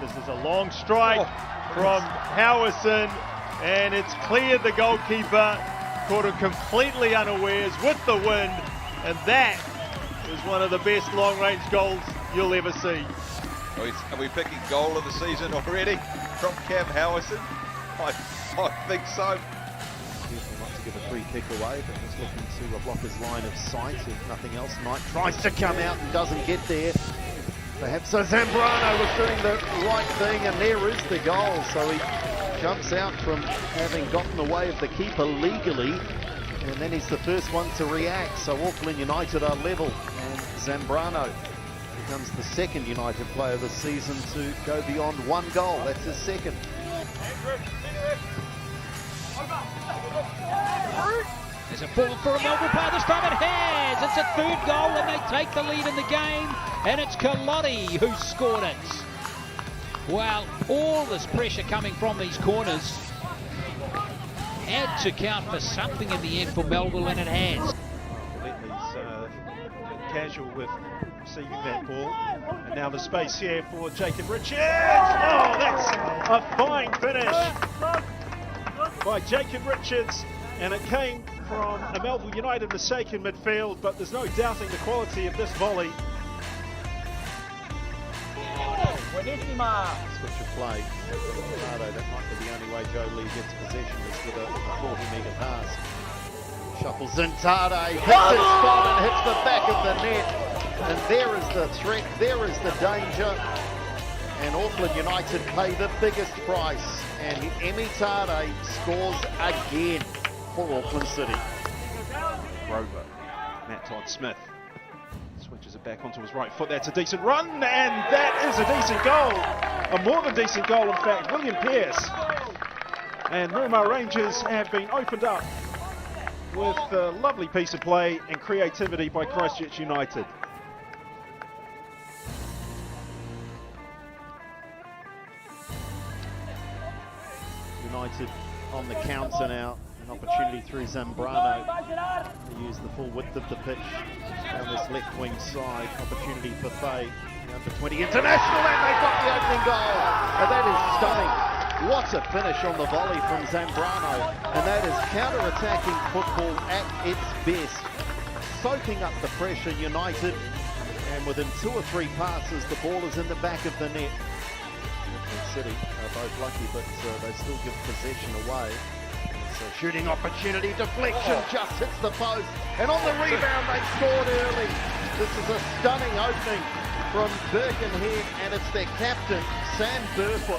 This is a long strike from Howison, and it's cleared the goalkeeper. caught him completely unawares with the wind, and that is one of the best long-range goals you'll ever see. Are we picking goal of the season already from Cam Howison? I think so. Careful not to give a free kick away, but just looking to block his line of sight. If nothing else, Knight tries to come out and doesn't get there. Perhaps so Zambrano was doing the right thing, and there is the goal. So he jumps out from having gotten away of the keeper legally, and then he's the first one to react. So Auckland United are level, and Zambrano becomes the second United player this season to go beyond one goal. That's his second. There's a ball for a Melbourne player this time. It has. It's a third goal, and they take the lead in the game, and it's Kalotti who scored it. Well, all this pressure coming from these corners had to count for something in the end for Melbourne, and it has. He's casual with receiving that ball, and now the space here for Jacob Richards. Oh, that's a fine finish by Jacob Richards, and it came from a Melbourne United mistake in midfield, but there's no doubting the quality of this volley. Switch of play. That might be the only way Joe Lee gets possession is with a 40-metre pass. Shuffles Zintade, hits his spot and hits the back of the net. And there is the threat, there is the danger. And Auckland United pay the biggest price. And Emitade scores again for Auckland City. Rover, Matt Todd-Smith switches it back onto his right foot. That's a decent run, and that is a decent goal. A more than decent goal, in fact. William Pearce and Miramar Rangers have been opened up with a lovely piece of play and creativity by Christchurch United. United on the counter now. An opportunity through Zambrano to use the full width of the pitch on this left wing side. Opportunity for Faye, the under 20 international, and they got the opening goal. And that is stunning. What a finish on the volley from Zambrano. And that is counter-attacking football at its best. Soaking up the pressure, United. And within 2 or 3 passes, the ball is in the back of the net. Auckland City are both lucky, but they still give possession away. So shooting opportunity, deflection, just hits the post, and on the rebound they scored early. This is a stunning opening from Birkenhead, and it's their captain, Sam Burfoot,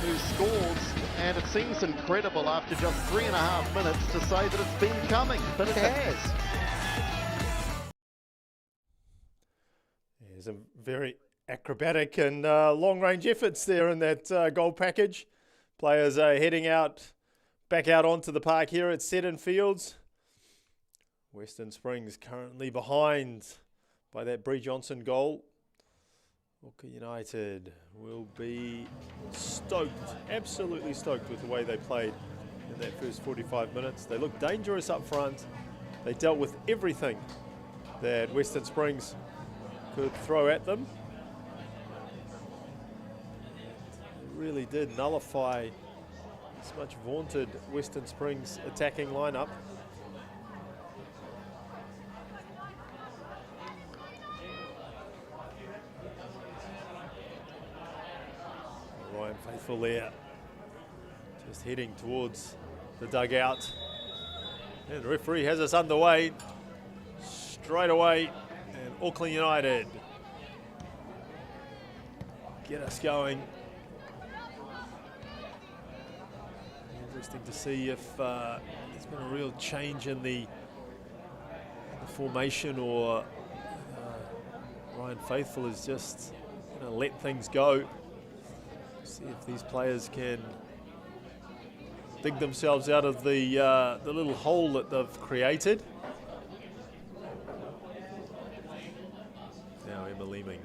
who scores, and it seems incredible after just 3.5 minutes to say that it's been coming, but it has. There's a very acrobatic and long-range efforts there in that goal package. Players are heading out, back out onto the park here at Seddon Fields. Western Springs currently behind by that Bree Johnson goal. Auckland United will be stoked, absolutely stoked with the way they played in that first 45 minutes. They looked dangerous up front. They dealt with everything that Western Springs could throw at them. It really did nullify this much vaunted Western Springs attacking lineup. Ryan Faithful there, just heading towards the dugout. And the referee has us underway straight away. And Auckland United get us going. Interesting to see if there's been a real change in the formation, or Ryan Faithful has just let things go. See if these players can dig themselves out of the little hole that they've created. Now Emma Leeming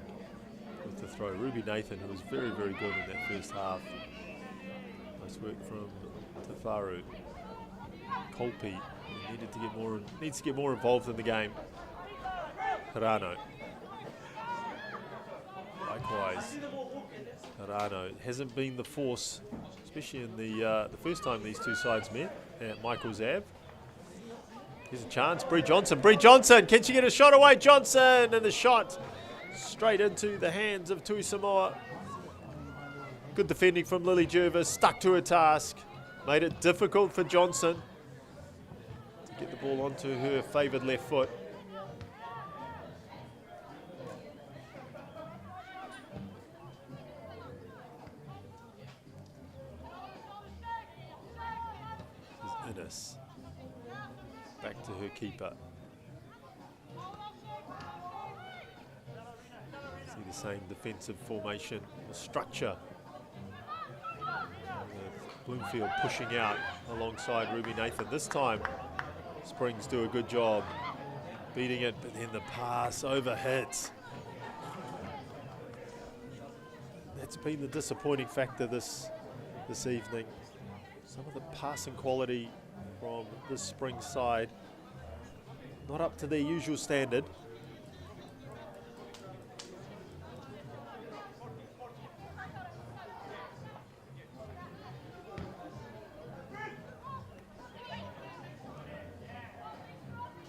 with the throw. Ruby Nathan, who was very, very good in that first half. Nice work from Tafaru. Kolpe needs to get more involved in the game. Hirano. Likewise, Hirano hasn't been the force, especially in the first time these two sides met at Michael's Ave. Here's a chance. Bree Johnson. Bree Johnson. Can she get a shot away? Johnson. And the shot straight into the hands of Tuisamoa. Good defending from Lily Jervis. Stuck to her task. Made it difficult for Johnson to get the ball onto her favoured left foot. Innes. Back to her keeper. See the same defensive formation, the structure. Bloomfield pushing out alongside Ruby Nathan. This time, Springs do a good job beating it, but then the pass overhits. That's been the disappointing factor this evening. Some of the passing quality from this Springs side, not up to their usual standard.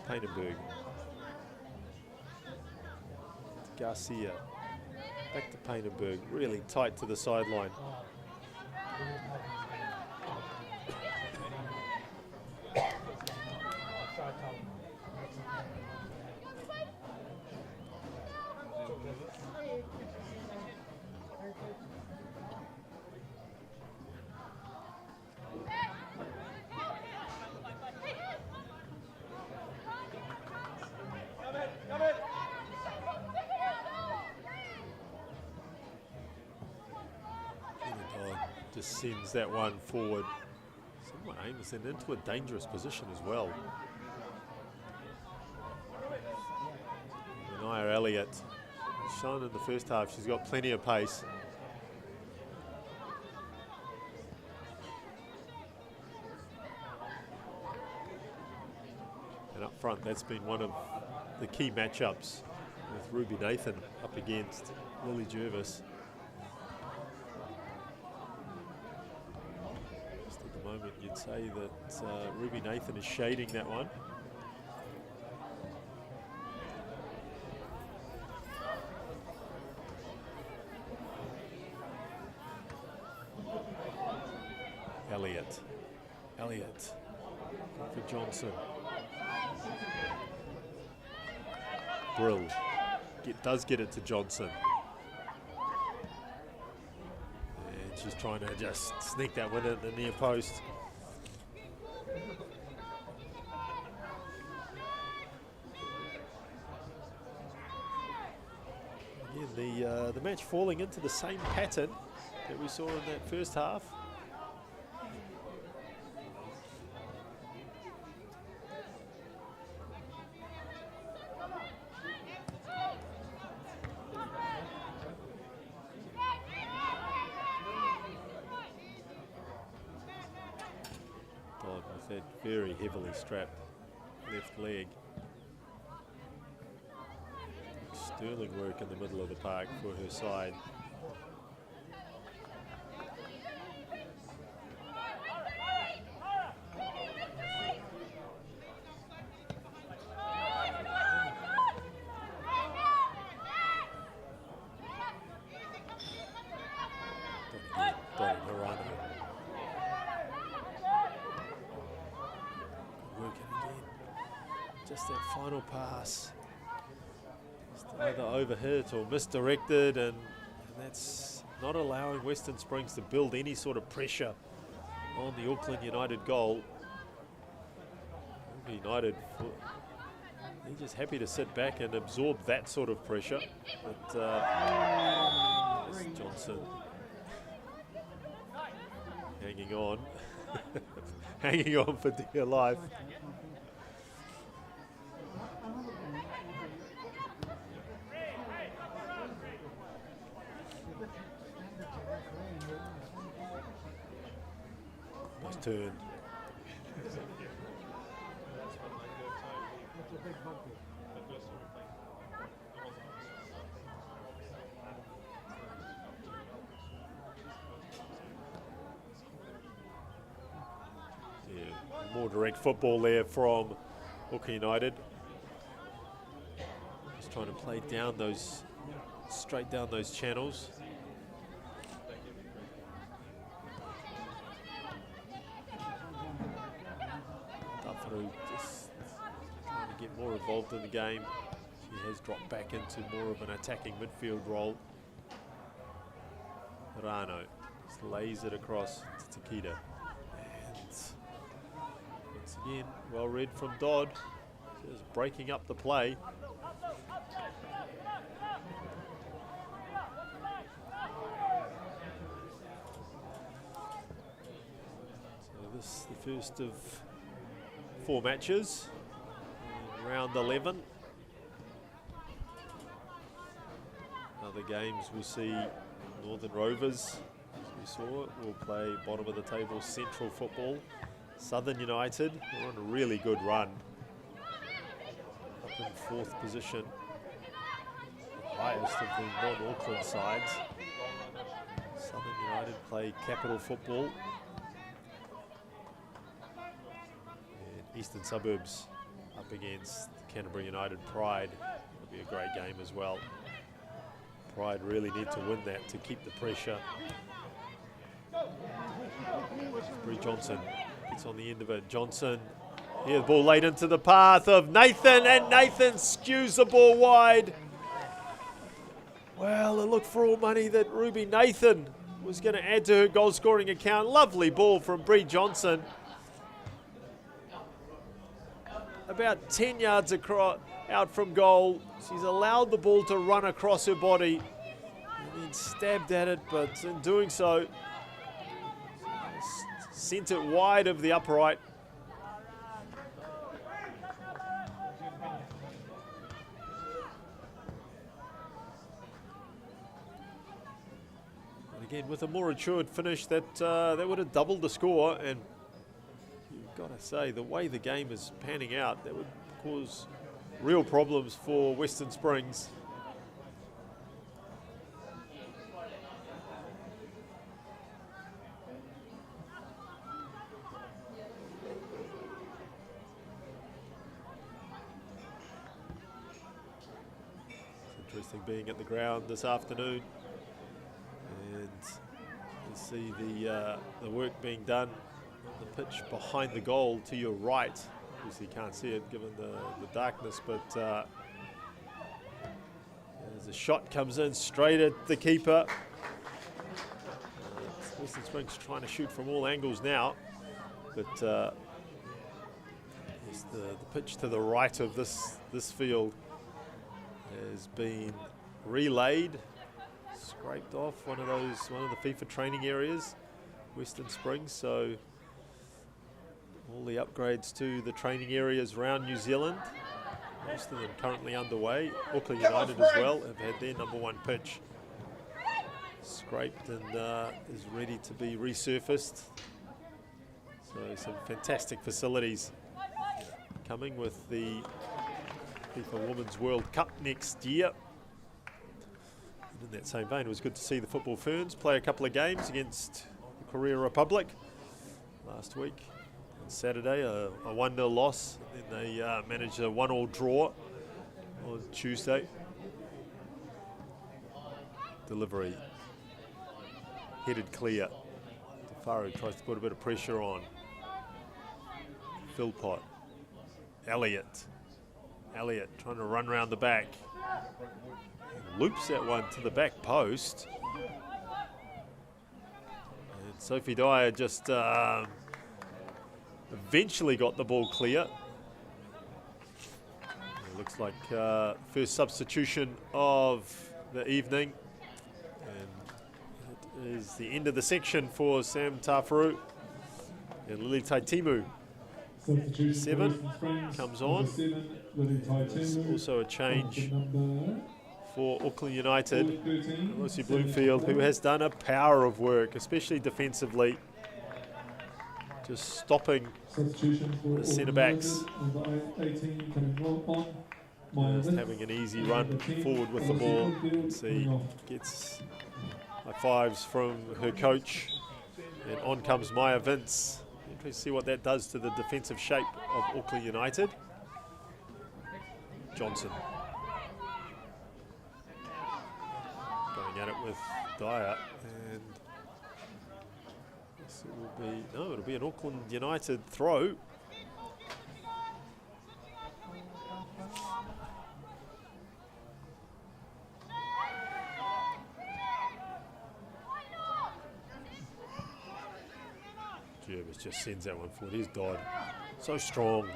Painenberg. Garcia. Back to Painenberg. Really tight to the sideline. Just sends that one forward. Someone aims it into a dangerous position as well. Nia Elliott, shown in the first half, she's got plenty of pace. And up front, that's been one of the key matchups with Ruby Nathan up against Lily Jervis. You'd say that Ruby Nathan is shading that one. Elliott for Johnson. Brill does get it to Johnson. She's trying to just sneak that one in the near post. Again, the match falling into the same pattern that we saw in that first half. With that very heavily strapped left leg. Sterling work in the middle of the park for her side. Just that final pass, just either overhit or misdirected, and that's not allowing Western Springs to build any sort of pressure on the Auckland United goal. United, they're just happy to sit back and absorb that sort of pressure. But Johnson hanging on, hanging on for dear life. Nice turn. Yeah, more direct football there from Auckland United. Just trying to play down those, straight down those channels. Dafaru just trying to get more involved in the game. She has dropped back into more of an attacking midfield role. Rano just lays it across to Takeda. And once again, well read from Dodd. Just breaking up the play. So this is the first of 4 matches in round 11. Other games we'll see Northern Rovers, as we saw, will play bottom of the table Central Football. Southern United, we're on a really good run. Up in 4th position, the highest of the non-Auckland sides. Southern United play Capital Football. And Eastern Suburbs up against Canterbury United Pride. It'll be a great game as well. Pride really need to win that to keep the pressure. Bree Johnson gets on the end of it. Johnson, here's the ball laid into the path of Nathan, and Nathan skews the ball wide. Well, it looked for all money that Ruby Nathan was going to add to her goal scoring account. Lovely ball from Bree Johnson. About 10 yards across, out from goal. She's allowed the ball to run across her body and then stabbed at it, but in doing so, sent it wide of the upright. And again, with a more assured finish, that would have doubled the score. And you've got to say, the way the game is panning out, that would cause real problems for Western Springs. It's interesting being at the ground this afternoon, and you see the work being done on the pitch behind the goal to your right. Obviously you can't see it given the darkness, but as a shot comes in straight at the keeper. Western Springs trying to shoot from all angles now, but yes, the pitch to the right of this field has been relayed, scraped off one of the FIFA training areas, Western Springs. So all the upgrades to the training areas around New Zealand, most of them currently underway. Auckland United as well have had their #1 pitch scraped and is ready to be resurfaced. So some fantastic facilities coming with the FIFA Women's World Cup next year. And in that same vein, it was good to see the Football Ferns play a couple of games against the Korea Republic last week. On Saturday, a 1-0 loss, and then they managed a 1-1 draw on Tuesday. Delivery headed clear. Tafaru tries to put a bit of pressure on. Philpott. Elliott trying to run around the back. And loops that one to the back post. And Sophie Dyer just eventually got the ball clear. It looks like first substitution of the evening. And it is the end of the section for Sam Tafaru. And Lily Taitimu, 7, comes on. There's also a change for Auckland United. Lucy Bloomfield, who has done a power of work, especially defensively, just stopping the centre-backs. Just having an easy run forward with the ball. See, gets high fives from her coach. And on comes Maya Vince. Interesting to see what that does to the defensive shape of Auckland United. Johnson. Going at it with Dyer, and this will be, no, it'll be an Auckland United throw. Jervis just sends that one forward. Here's Dodd. So strong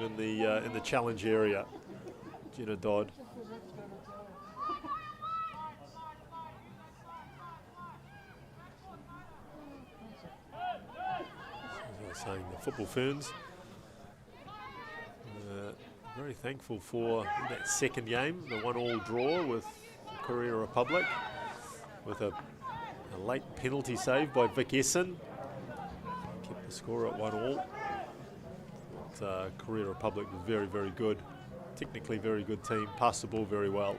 in the challenge area. Jenna Dodd. As I was saying, the football ferns. Very thankful for that second game, the 1-1 draw with Korea Republic, with a late penalty save by Vic Essen. Kept the score at 1-1. Korea Republic was very, very good. Technically very good team, passed the ball very well.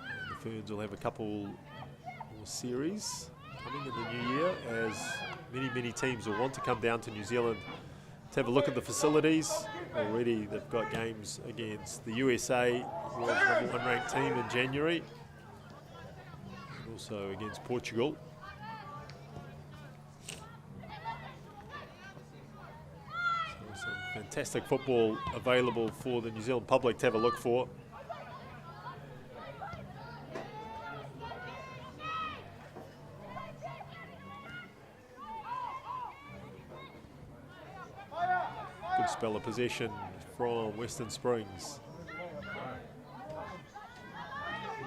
And the Ferns will have a couple more series coming in the new year, as many teams will want to come down to New Zealand to have a look at the facilities. Already they've got games against the USA, world's #1 ranked team, in January, and also against Portugal. So some fantastic football available for the New Zealand public to have a look for. Good spell of possession from Western Springs.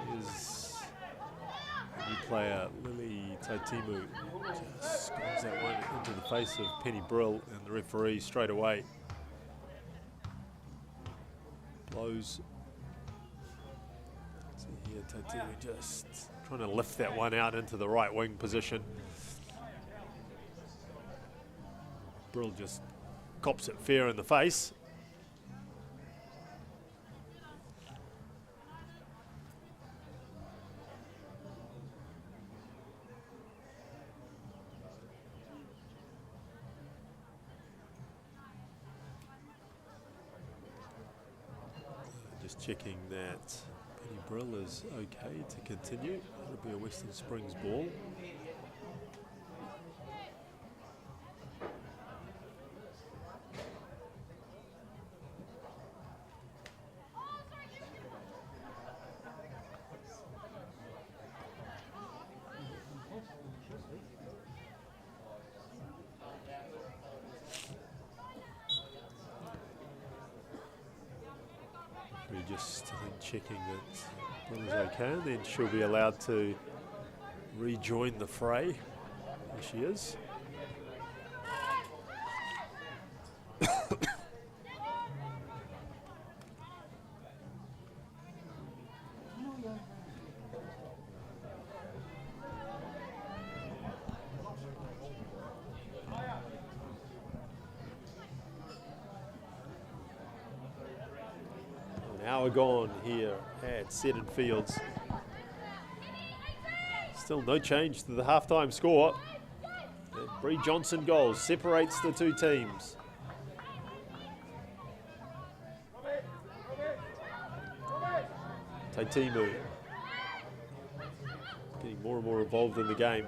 Here's the new player, Lily Taitimu. Just scores that one into the face of Penny Brill and the referee straight away. Blows. See here, Taitimu just trying to lift that one out into the right wing position. Brill just cops it fair in the face. Just checking that Penny Brill is okay to continue. It'll be a Western Springs ball. Just checking that Brill's okay, and then she'll be allowed to rejoin the fray. There she is. Hour gone here at Seddon Fields. Still no change to the halftime score. And Bree Johnson goal separates the two teams. Taitimu getting more and more involved in the game.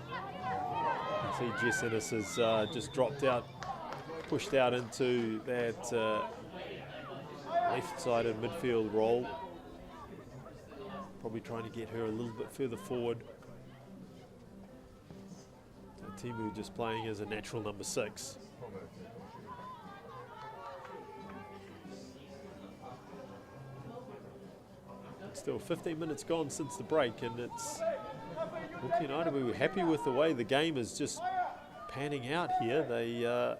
You see Jess Ennis has just dropped out, pushed out into that left-sided midfield role. Probably trying to get her a little bit further forward. Timu just playing as a natural number 6. Still 15 minutes gone since the break, and it's Auckland United. We were happy with the way the game is just panning out here. There's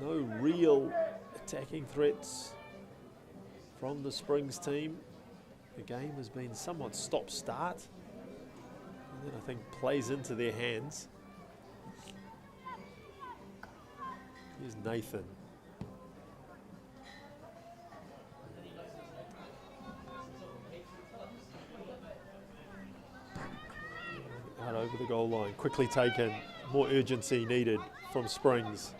no real attacking threats from the Springs team. The game has been somewhat stop-start, and then I think plays into their hands. Here's Nathan. Out over the goal line, quickly taken, more urgency needed from Springs.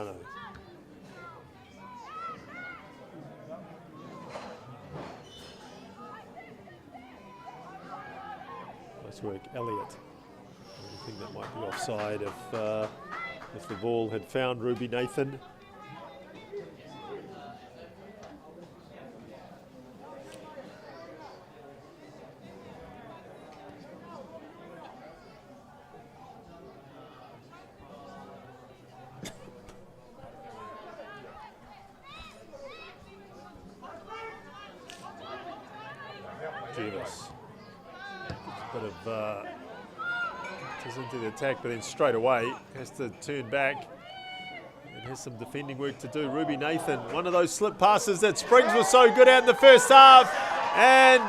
Harano. Nice work, Elliott. I think that might be offside if the ball had found Ruby Nathan. Davis. A bit of into the attack, but then straight away has to turn back and has some defending work to do. Ruby Nathan, one of those slip passes that Springs was so good at in the first half, and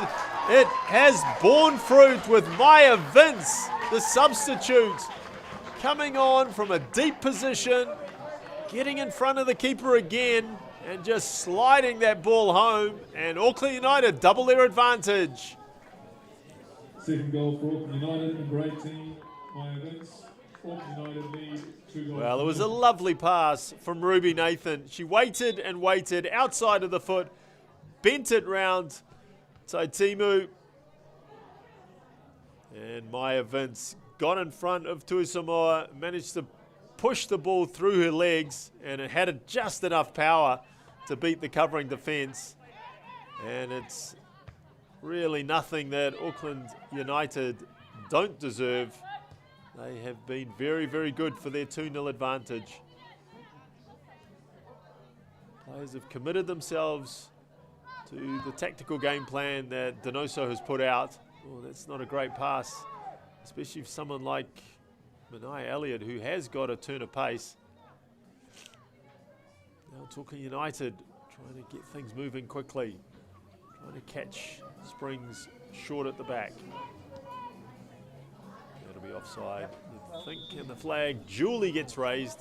it has borne fruit with Maya Vince, the substitute, coming on from a deep position, getting in front of the keeper again, and just sliding that ball home, and Auckland United double their advantage. Second goal for Auckland United, number 18, Maya Vince. Auckland United lead 2 goals. Well, it was a lovely pass from Ruby Nathan. She waited and waited outside of the foot, bent it round Taitimu, and Maya Vince got in front of Tuisamoa, managed to push the ball through her legs, and it had just enough power to beat the covering defence. And it's really nothing that Auckland United don't deserve. They have been very, very good for their 2-0 advantage. Players have committed themselves to the tactical game plan that Donoso has put out. Oh, that's not a great pass, especially for someone like Manai Elliott, who has got a turn of pace. Now it's Auckland United trying to get things moving quickly, trying to catch Springs short at the back. That'll be offside, you think, and the flag duly gets raised.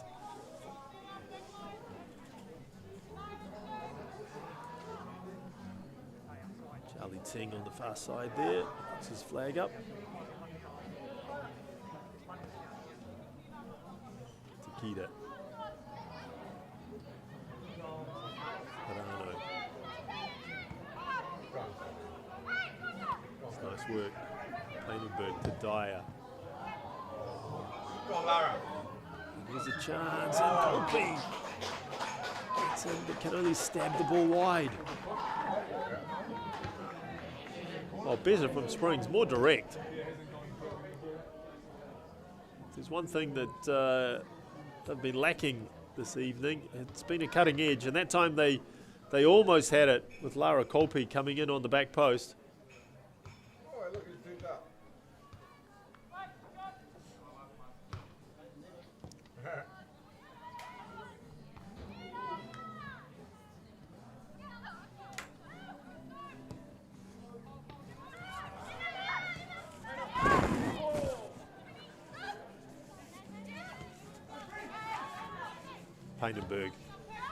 Charlie Ting on the far side there, puts his flag up. Takeda. Harano. That's nice work. Plainenberg to Dyer. Go on, Lara. Here's a chance, and Colby gets in, but can only stab the ball wide. Well, better from Springs, more direct. There's one thing that they've been lacking this evening. It's been a cutting edge, and that time they almost had it with Lara Colby coming in on the back post. Oh, look, he's picked up. Painenberg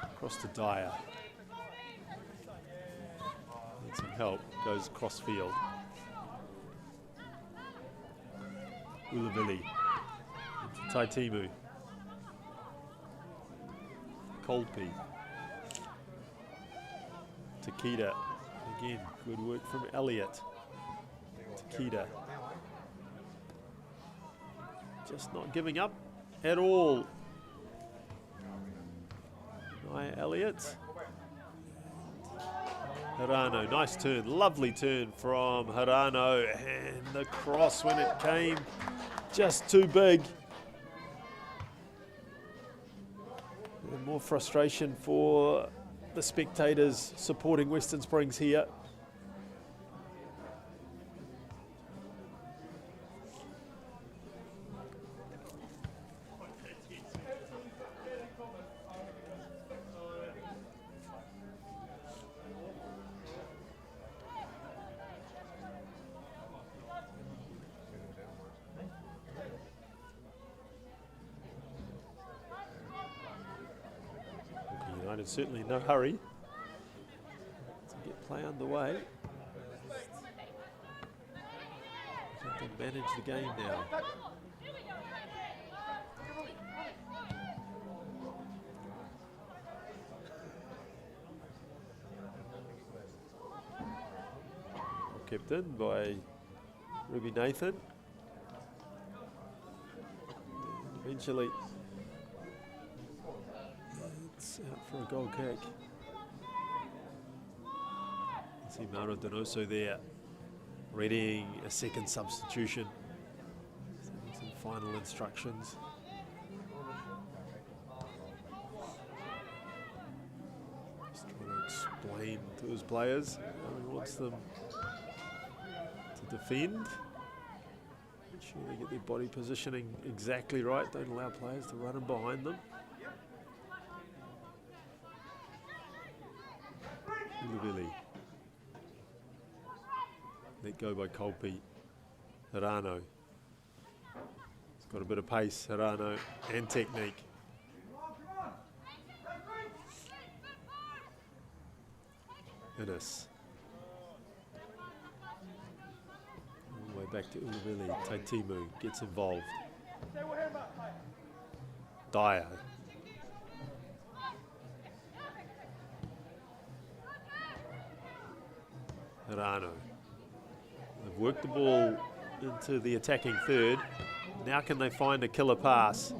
across to Dyer. Needs some help, goes cross field. Ulavili into Taitimu. Colby. Takeda. Again, good work from Elliott. Takeda. Just not giving up at all. Elliott. Harano, nice turn, lovely turn from Harano, and the cross when it came just too big. And more frustration for the spectators supporting Western Springs here. Certainly no hurry to get play underway. They can manage the game now. kept in by Ruby Nathan. And eventually, it's out for a goal kick. See Mauro Donoso there, readying a second substitution. Some final instructions. Just trying to explain to his players how he wants them to defend. Make sure they get their body positioning exactly right. Don't allow players to run in behind them. Ulavili. Let go by Kolpi. Hirano. He's got a bit of pace, Hirano, and technique. Innes. All the way back to Ulavili. Taitimu gets involved. Dyer. Hirano. They've worked the ball into the attacking third. Now can they find a killer pass?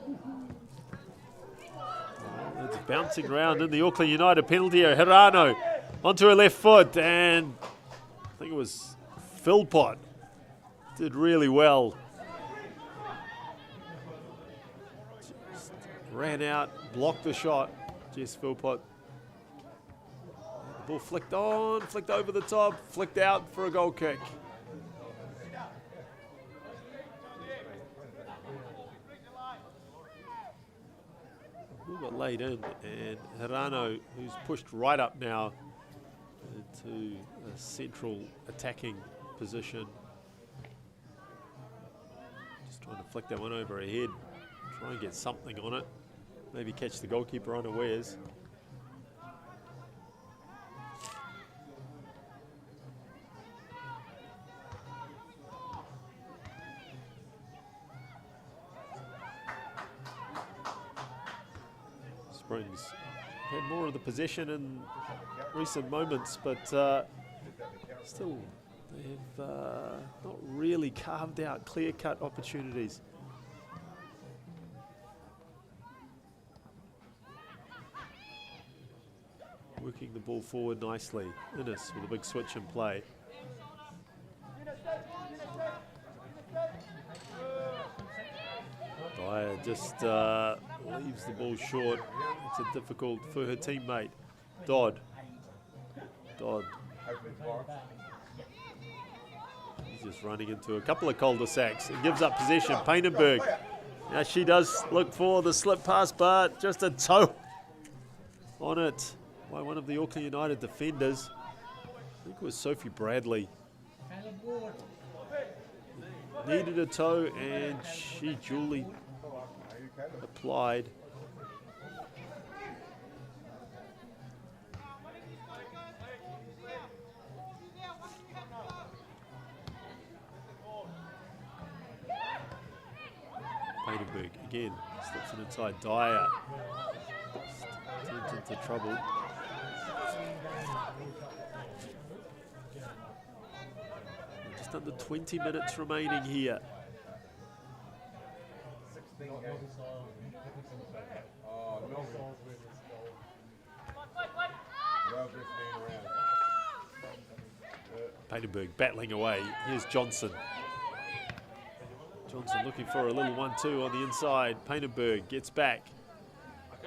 It's bouncing around in the Auckland United penalty area. Hirano onto her left foot, and I think it was Philpott. Did really well. Just ran out, blocked the shot. Jess Philpott. The ball flicked on, flicked over the top, flicked out for a goal kick. Got laid in, and Hirano, who's pushed right up now into a central attacking position. Just trying to flick that one over her head, try and get something on it. Maybe catch the goalkeeper unawares. Springs had more of the possession in recent moments, but still they've not really carved out clear-cut opportunities. Working the ball forward nicely. Innes with a big switch in play. Dyer just leaves the ball short. It's a difficult for her teammate. Dodd. He's just running into a couple of cul-de-sacs and gives up possession. Painenberg. Now she does look for the slip pass, but just a toe on it by one of the Auckland United defenders. I think it was Sophie Bradley. Needed a toe, and she duly applied. Painenberg again slips it inside. Dyer turns into trouble. Just under 20 minutes remaining here. Painenberg battling away. Here's Johnson. Johnson looking for a little 1-2 on the inside. Painenberg gets back.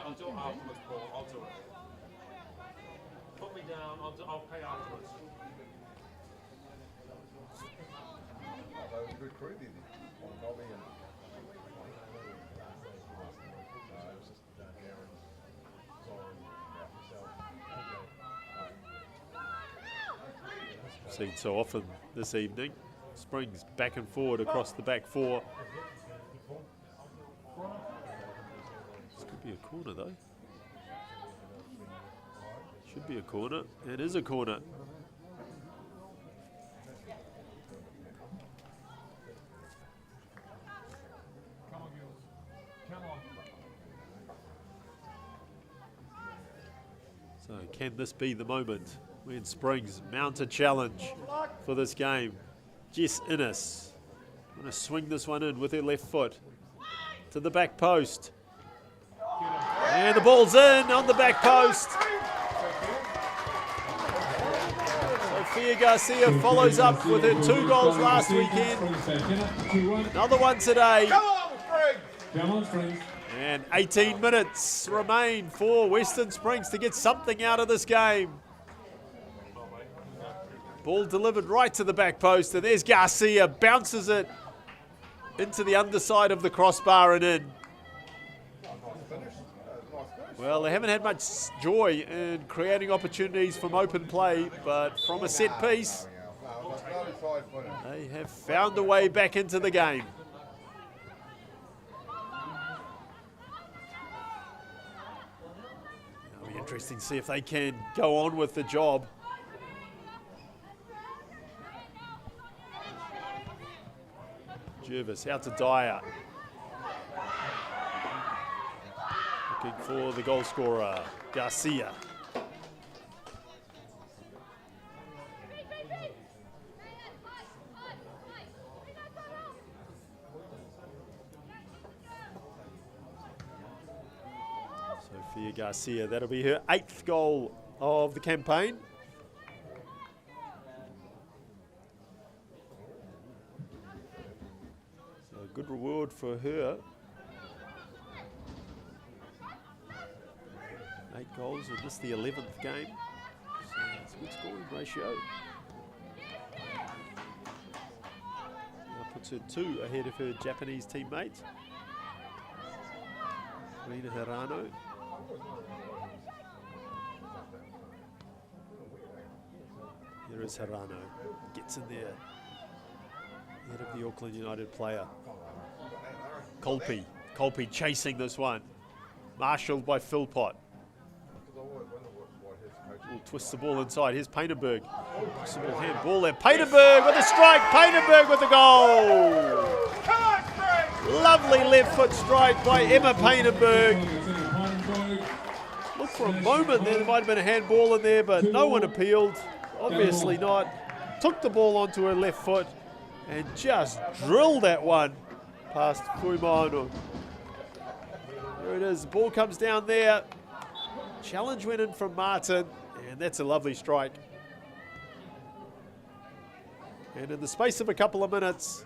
I'll do it afterwards, Paul. I'll do it. Put me down. I'll pay afterwards. That was a good crew, didn't he? Seen so often this evening. Springs back and forward across the back four. This could be a corner though. Should be a corner. It is a corner. So can this be the moment? when Springs mount a challenge for this game. Jess Innes going to swing this one in with her left foot to the back post. And the ball's in on the back post. Sophia Garcia follows up with her 2 goals last weekend. Another one today. And 18 minutes remain for Western Springs to get something out of this game. Ball delivered right to the back post, and there's Garcia, bounces it into the underside of the crossbar and in. Well, they haven't had much joy in creating opportunities from open play, but from a set piece, they have found a way back into the game. It'll be interesting to see if they can go on with the job. Jervis out to Dyer. Looking for the goal scorer, Garcia. Sophia Garcia, that'll be her 8th goal of the campaign. Good reward for her. 8 goals in this, the 11th game. So it's a good scoring ratio. Now puts her 2 ahead of her Japanese teammate, Rina Hirano. Here is Hirano. Gets in there. Head of the Auckland United player. Kolpe chasing this one. Marshalled by Philpott. Will twist the ball inside. Here's Painenberg. Possible handball there. Painenberg with a strike. Painenberg with a goal. Lovely left foot strike by Emma Painenberg. Look, for a moment there might have been a handball in there, but no one appealed. Obviously not. Took the ball onto her left foot and just drilled that one past Fuimano. There it is. The ball comes down there. Challenge went in from Martin, and that's a lovely strike. And in the space of a couple of minutes,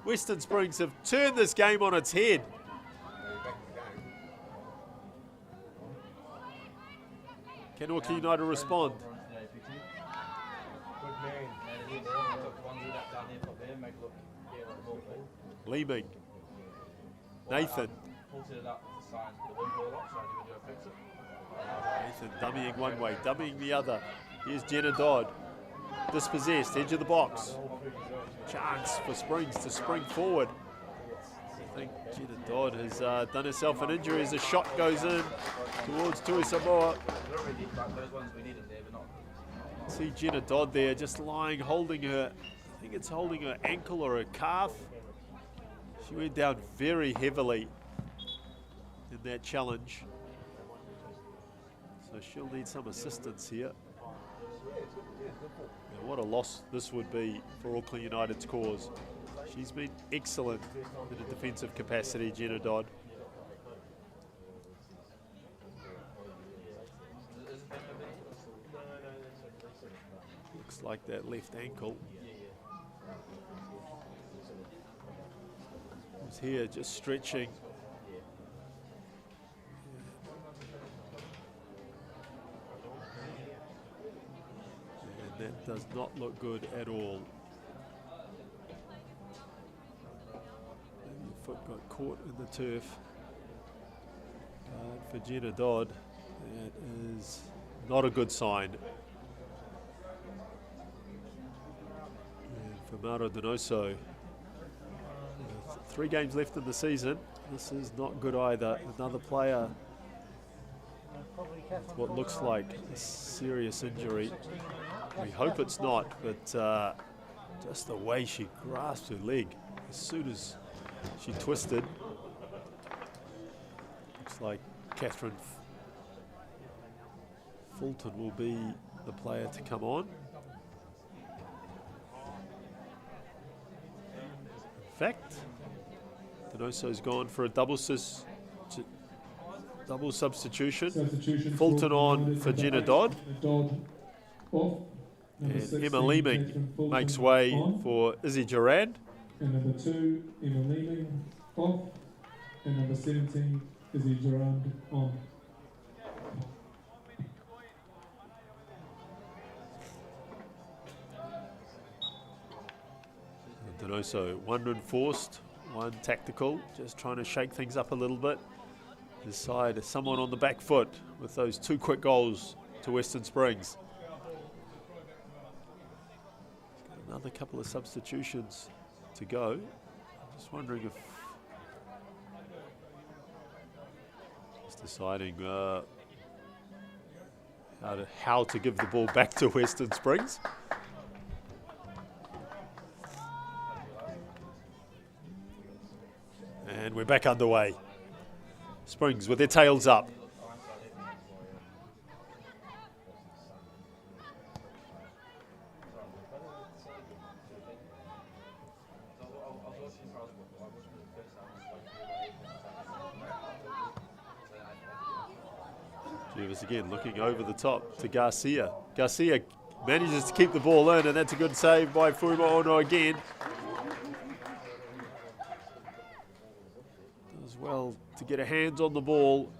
Western Springs have turned this game on its head. Can Auckland United respond? Leeming. Nathan. Nathan dummying one way, dummying the other. Here's Jenna Dodd. Dispossessed, edge of the box. Chance for Springs to spring forward. I think Jenna Dodd has done herself an injury as a shot goes in towards Tui Samoa. See Jenna Dodd there just lying, holding her, I think it's holding her ankle or her calf. She went down very heavily in that challenge. So she'll need some assistance here. Now, what a loss this would be for Auckland United's cause. She's been excellent in a defensive capacity, Jenna Dodd. Looks like that left ankle. Who's here just stretching. And that does not look good at all. And the foot got caught in the turf. For Jenna Dodd, that is not a good sign. And for Mauro Donoso, 3 games left in the season. This is not good either. Another player with what looks like a serious injury. We hope it's not, but just the way she grasped her leg as soon as she twisted. Looks like Catherine Fulton will be the player to come on. In fact, Donoso's gone for a double substitution. Fulton on for Jenna Dodd. And Emma Leeming makes way for Izzy Durand. And number 2, Emma Leeming off. And number 17, Izzy Durand on. Donoso, one enforced, one tactical, just trying to shake things up a little bit. This side is someone on the back foot with those 2 quick goals to Western Springs. Another couple of substitutions to go. Just wondering if just deciding how to give the ball back to Western Springs. And we're back underway. Springs with their tails up. Jivas again looking over the top to Garcia. Garcia manages to keep the ball in, and that's a good save by Fuma Ono again. Does well to get a hands on the ball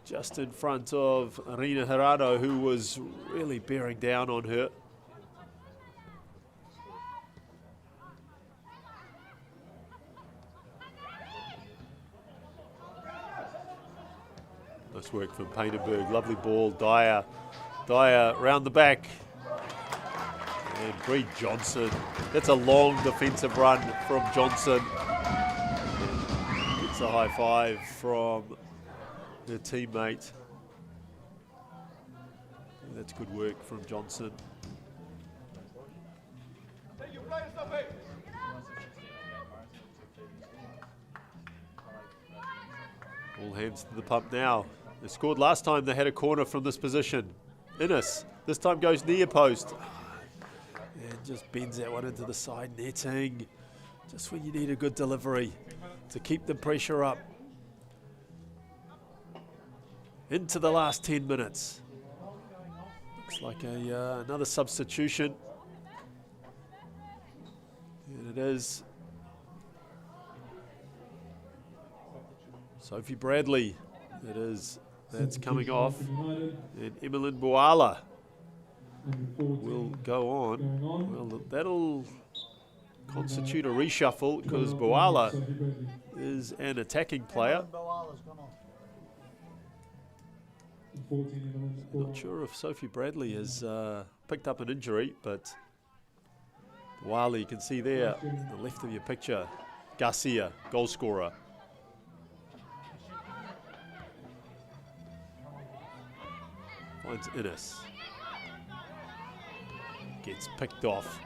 just in front of Arena Hirano, who was really bearing down on her. Nice work from Painenberg, lovely ball, Dyer round the back. And Bree Johnson, that's a long defensive run from Johnson. Gets a high five from her teammate. And that's good work from Johnson. All hands to the pump now. They scored last time, they had a corner from this position. Innes, this time goes near post. And just bends that one into the side netting. Just when you need a good delivery to keep the pressure up. Into the last 10 minutes. Looks like another substitution. And it is Sophie Bradley. That's coming off. And Emmeline Boala will go on. Well, that'll constitute a reshuffle because Boala is an attacking player. Not sure if Sophie Bradley has picked up an injury, but Boala, you can see there on the left of your picture, Garcia, goal scorer. Finds Innes. Gets picked off.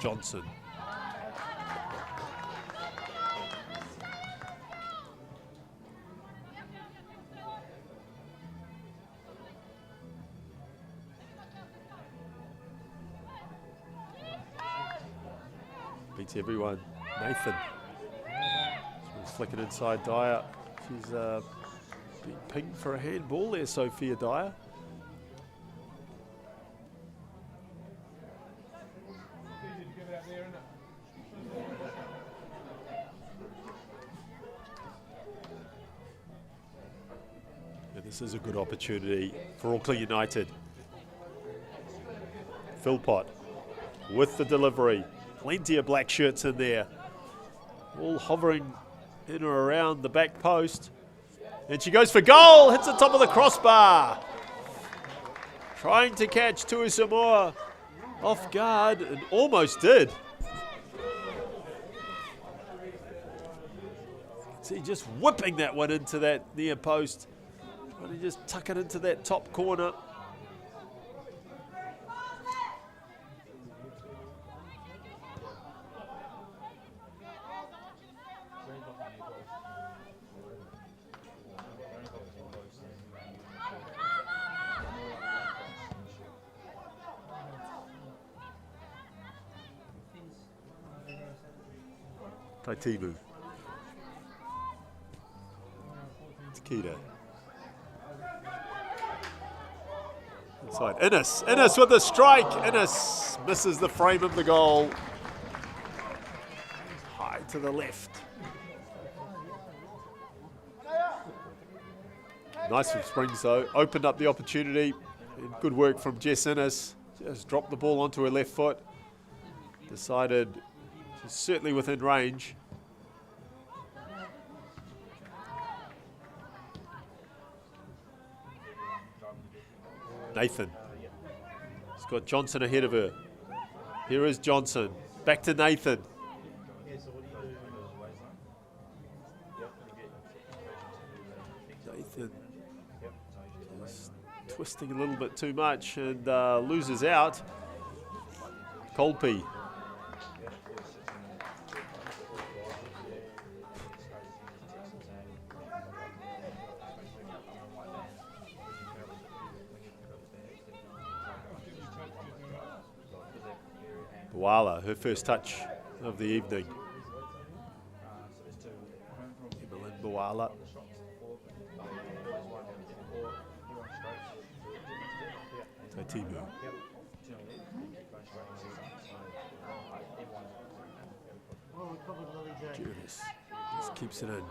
Johnson. Beats everyone. Nathan. She's flicking inside Dyer. She's being pinged for a handball there, Sophia Dyer. And this is a good opportunity for Auckland United. Philpott with the delivery. Plenty of black shirts in there. All hovering in or around the back post. And she goes for goal, hits the top of the crossbar. Trying to catch Tui Samoa off guard and almost did. See, just whipping that one into that near post. Trying to just tuck it into that top corner. Taitimu. Takita. Inside. Innes with the strike. Innes misses the frame of the goal. High to the left. Nice from Springs though. Opened up the opportunity. And good work from Jess Innes. Just dropped the ball onto her left foot. Decided she's certainly within range. Nathan. She's got Johnson ahead of her. Here is Johnson. Back to Nathan. Nathan just twisting a little bit too much and loses out. Colby. Buala, her first touch of the evening. Evelyn Buala. Taitimu. Judas just keeps it in.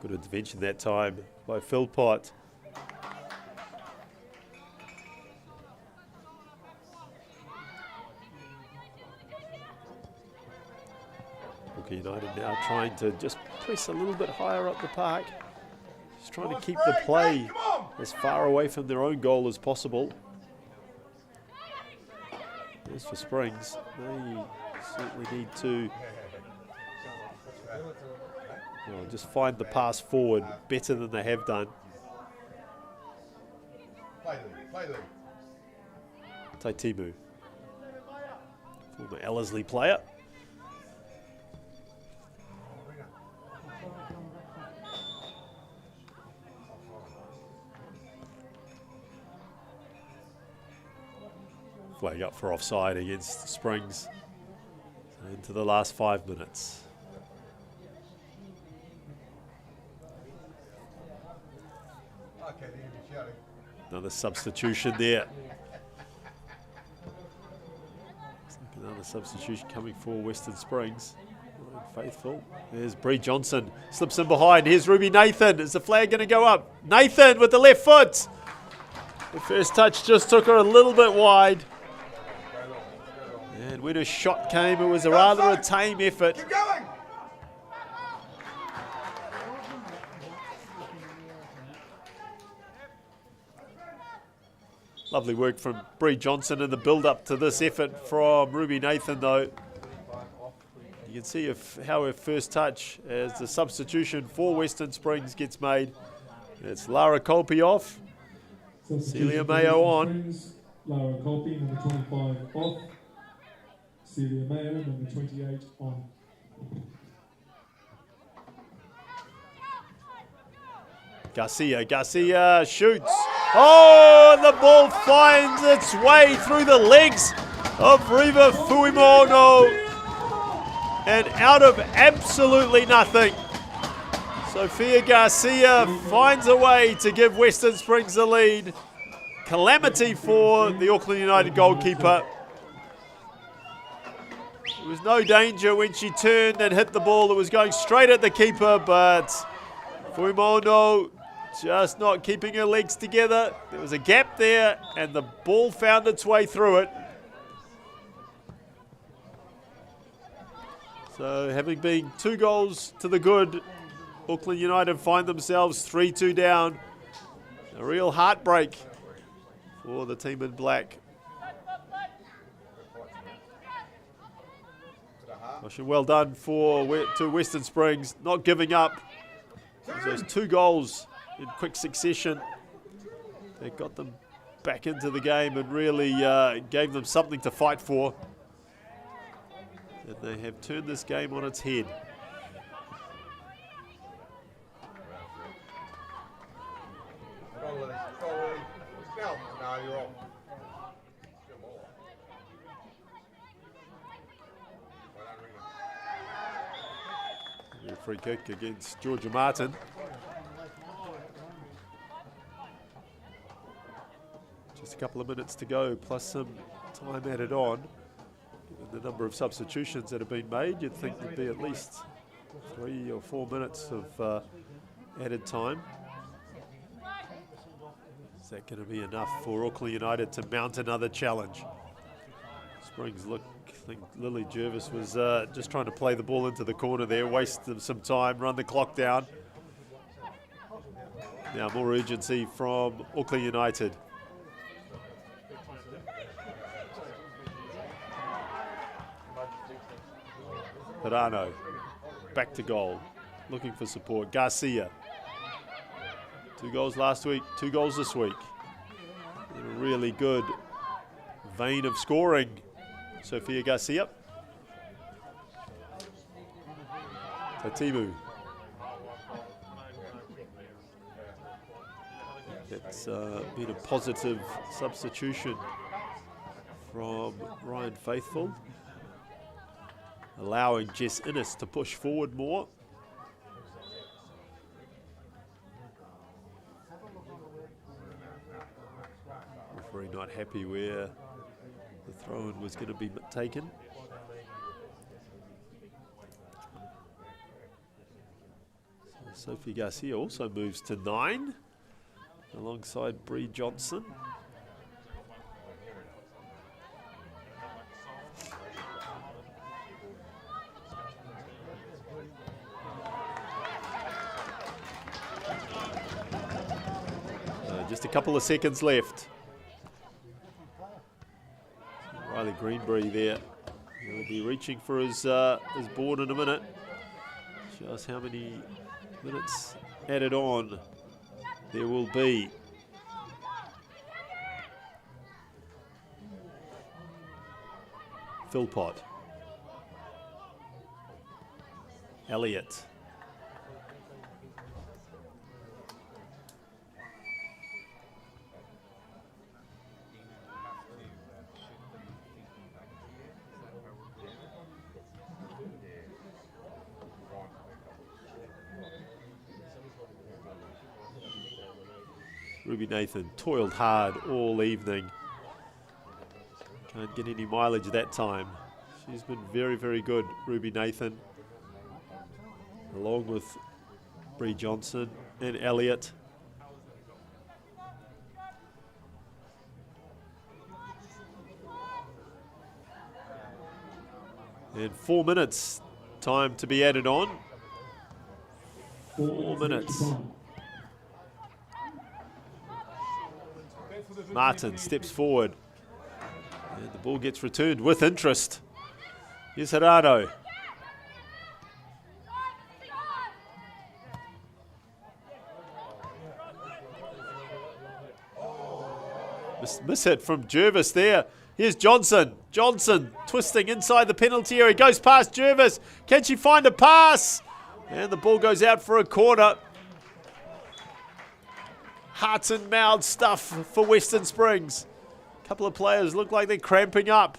Good intervention that time by Philpott. Auckland United now trying to just press a little bit higher up the park. Just trying to keep the play as far away from their own goal as possible. As for Springs, they certainly need to just find the pass forward better than they have done. Taitimu, former Ellerslie player. Flag up for offside against Springs into the last 5 minutes. Another substitution there. Another substitution coming for Western Springs. Faithful. There's Bree Johnson. Slips in behind. Here's Ruby Nathan. Is the flag going to go up? Nathan with the left foot. The first touch just took her a little bit wide. And when her shot came, it was a rather a tame effort. Keep going. Lovely work from Bree Johnson in the build-up to this effort from Ruby Nathan, though. You can see how her first touch as the substitution for Western Springs gets made. It's Lara Colby off. Celia Mayo on. Lara Colby, number 25, off. Celia Mayo, number 28, on. Garcia shoots. Oh, and the ball finds its way through the legs of Riva Fuimono and out of absolutely nothing. Sophia Garcia finds a way to give Western Springs the lead. Calamity for the Auckland United goalkeeper. There was no danger when she turned and hit the ball that was going straight at the keeper, but Fuimono just not keeping her legs together. There was a gap there and the ball found its way through it. So having been 2 goals to the good, Auckland United find themselves 3-2 down. A real heartbreak for the team in black. Gosh, and well done to Western Springs, not giving up. Those 2 goals in quick succession, they got them back into the game and really gave them something to fight for. And they have turned this game on its head. No, you're off. Free kick against Georgia Martin. Just a couple of minutes to go, plus some time added on. Given the number of substitutions that have been made, you'd think there'd be at least 3 or 4 minutes of added time. Is that going to be enough for Auckland United to mount another challenge? Springs look, I think Lily Jervis was just trying to play the ball into the corner there, waste some time, run the clock down. Now more urgency from Auckland United. Pirano, back to goal, looking for support. Garcia, 2 goals last week, 2 goals this week. In a really good vein of scoring. Sophia Garcia. Tatimu. It's been a positive substitution from Ryan Faithful, allowing Jess Innes to push forward more. Referee not happy where the throw-in was going to be taken. So Sophie Garcia also moves to 9 alongside Bree Johnson. Just a couple of seconds left. Riley Greenberry there. He'll be reaching for his board in a minute. Show us how many minutes added on there will be. Philpott. Elliott. Ruby Nathan toiled hard all evening. Can't get any mileage that time. She's been very, very good, Ruby Nathan, along with Bree Johnson and Elliott. And 4 minutes time to be added on. 4 minutes. Martin steps forward. And the ball gets returned with interest. Here's Hirano. Miss hit from Jervis there. Here's Johnson. Johnson twisting inside the penalty area. Goes past Jervis. Can she find a pass? And the ball goes out for a corner. Hearts and mouths stuff for Western Springs. A couple of players look like they're cramping up.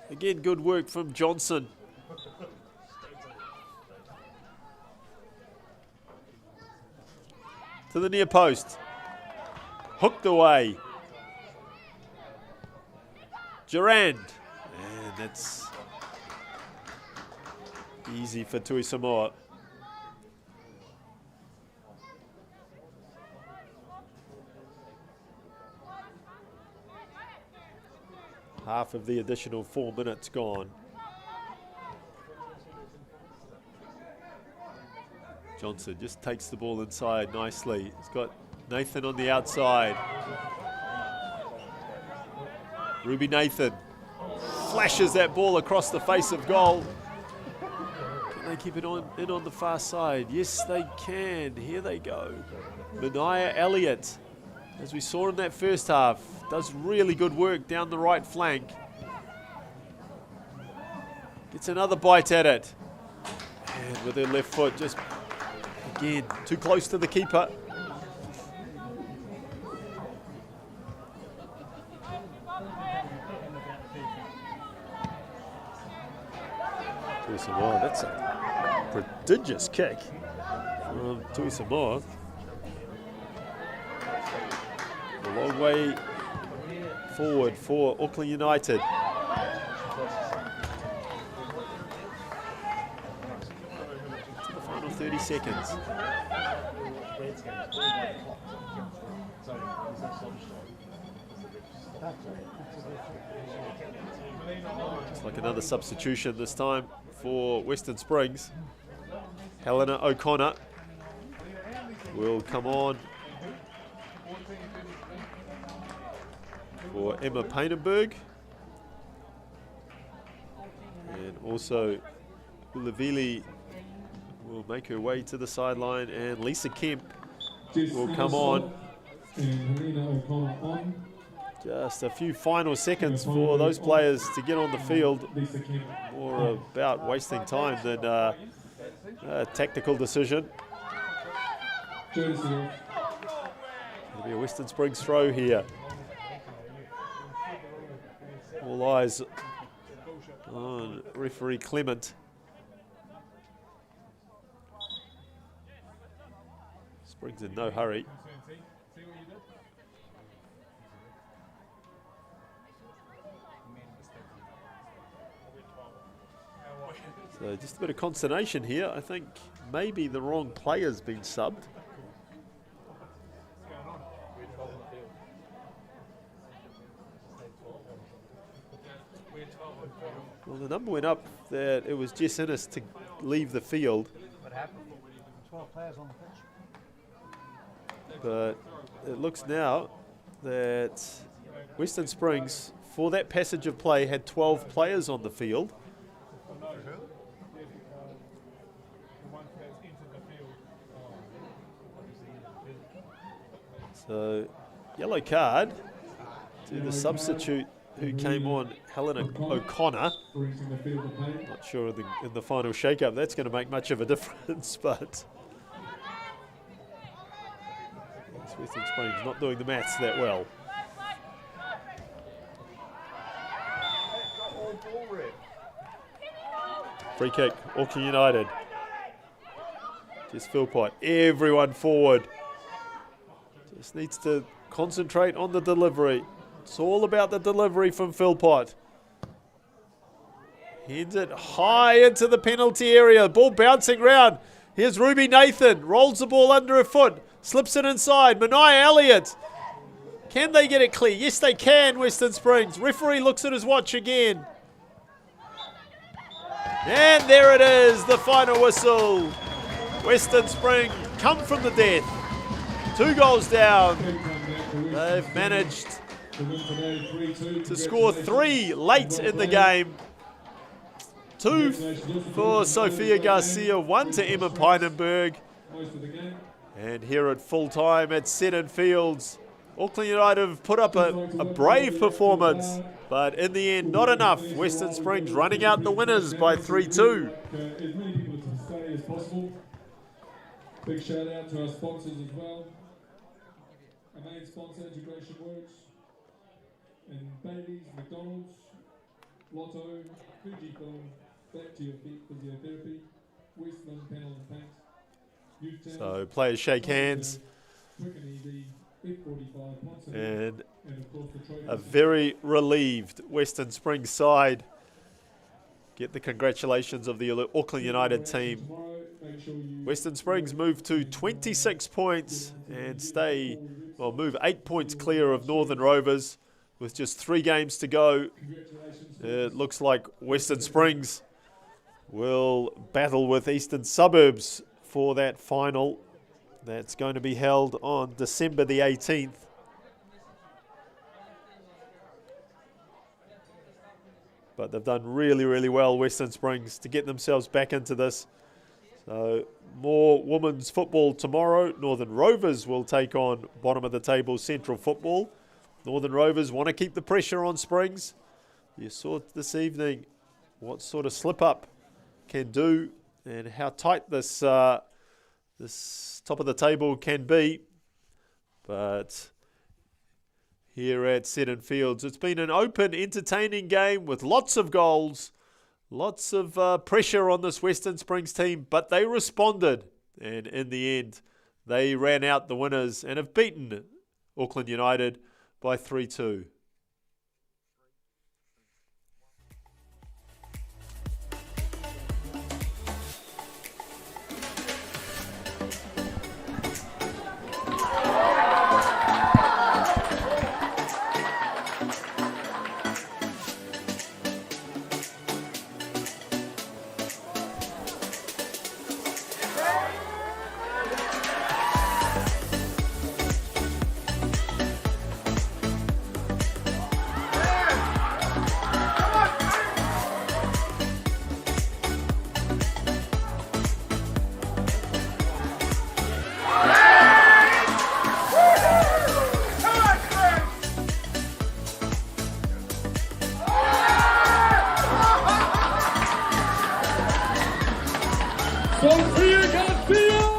Again, good work from Johnson. To the near post. Hooked away. Durand. And that's easy for Tui Samoa. Half of the additional 4 minutes gone. Johnson just takes the ball inside nicely. He's got Nathan on the outside. Ruby Nathan flashes that ball across the face of goal. Can they keep it in on the far side? Yes, they can. Here they go. Mania Elliott, as we saw in that first half, does really good work down the right flank. Gets another bite at it. And with her left foot, just again, too close to the keeper. Tui Samoa, that's a prodigious kick from Tui Samoa. A long way forward for Auckland United. To the final 30 seconds. It's like another substitution this time for Western Springs. Helena O'Connor will come on for Emma Painenberg. And also Ulavili will make her way to the sideline, and Lisa Kemp will come on. And Helena O'Connor on. Just a few final seconds for those players to get on the field. More about wasting time than a tactical decision. It'll be a Western Springs throw here. All eyes on referee Clement. Springs in no hurry. So just a bit of consternation here. I think maybe the wrong player's been subbed. Well, the number went up that it was Jess Innes to leave the field. What happened? 12 players on the pitch. But it looks now that Western Springs, for that passage of play, had 12 players on the field. So, yellow card to the substitute who came on, Helena O'Connor. Not sure in the final shake-up that's going to make much of a difference, but Western Springs not doing the maths that well. Free kick, Auckland United. Just Philpott, everyone forward. Just needs to concentrate on the delivery. It's all about the delivery from Philpott. Heads it high into the penalty area. Ball bouncing round. Here's Ruby Nathan. Rolls the ball under her foot. Slips it inside. Mania Elliott. Can they get it clear? Yes, they can, Western Springs. Referee looks at his watch again. And there it is, the final whistle. Western Springs come from the death. 2 goals down. They've managed to score 3 late in the game. 2 for Sophia Garcia, 1 to Emma Painenberg. And here at full time at Seddon Fields, Auckland United have put up a brave performance, but in the end, not enough. Western Springs running out the winners by 3-2. As many people to stay as possible. Big shout out to our sponsors as well. Our main sponsor, Integration Works, and Bailey's, McDonald's, Lotto, Fujifilm, Back to Your Feet Physiotherapy, Westland Panel and Paint. So players shake hands. And a very relieved Western Springs side get the congratulations of the Auckland United team. Western Springs move to 26 points and move 8 points clear of Northern Rovers with just 3 games to go. It looks like Western Springs will battle with Eastern Suburbs for that final. That's going to be held on December the 18th. But they've done really, really well, Western Springs, to get themselves back into this. So more women's football tomorrow. Northern Rovers will take on bottom of the table Central Football. Northern Rovers want to keep the pressure on Springs. You saw this evening what sort of slip-up can do and how tight this this top of the table can be. But here at Seddon Fields, it's been an open, entertaining game with lots of goals, lots of pressure on this Western Springs team, but they responded. And in the end, they ran out the winners and have beaten Auckland United by 3-2. Sophia Garcia!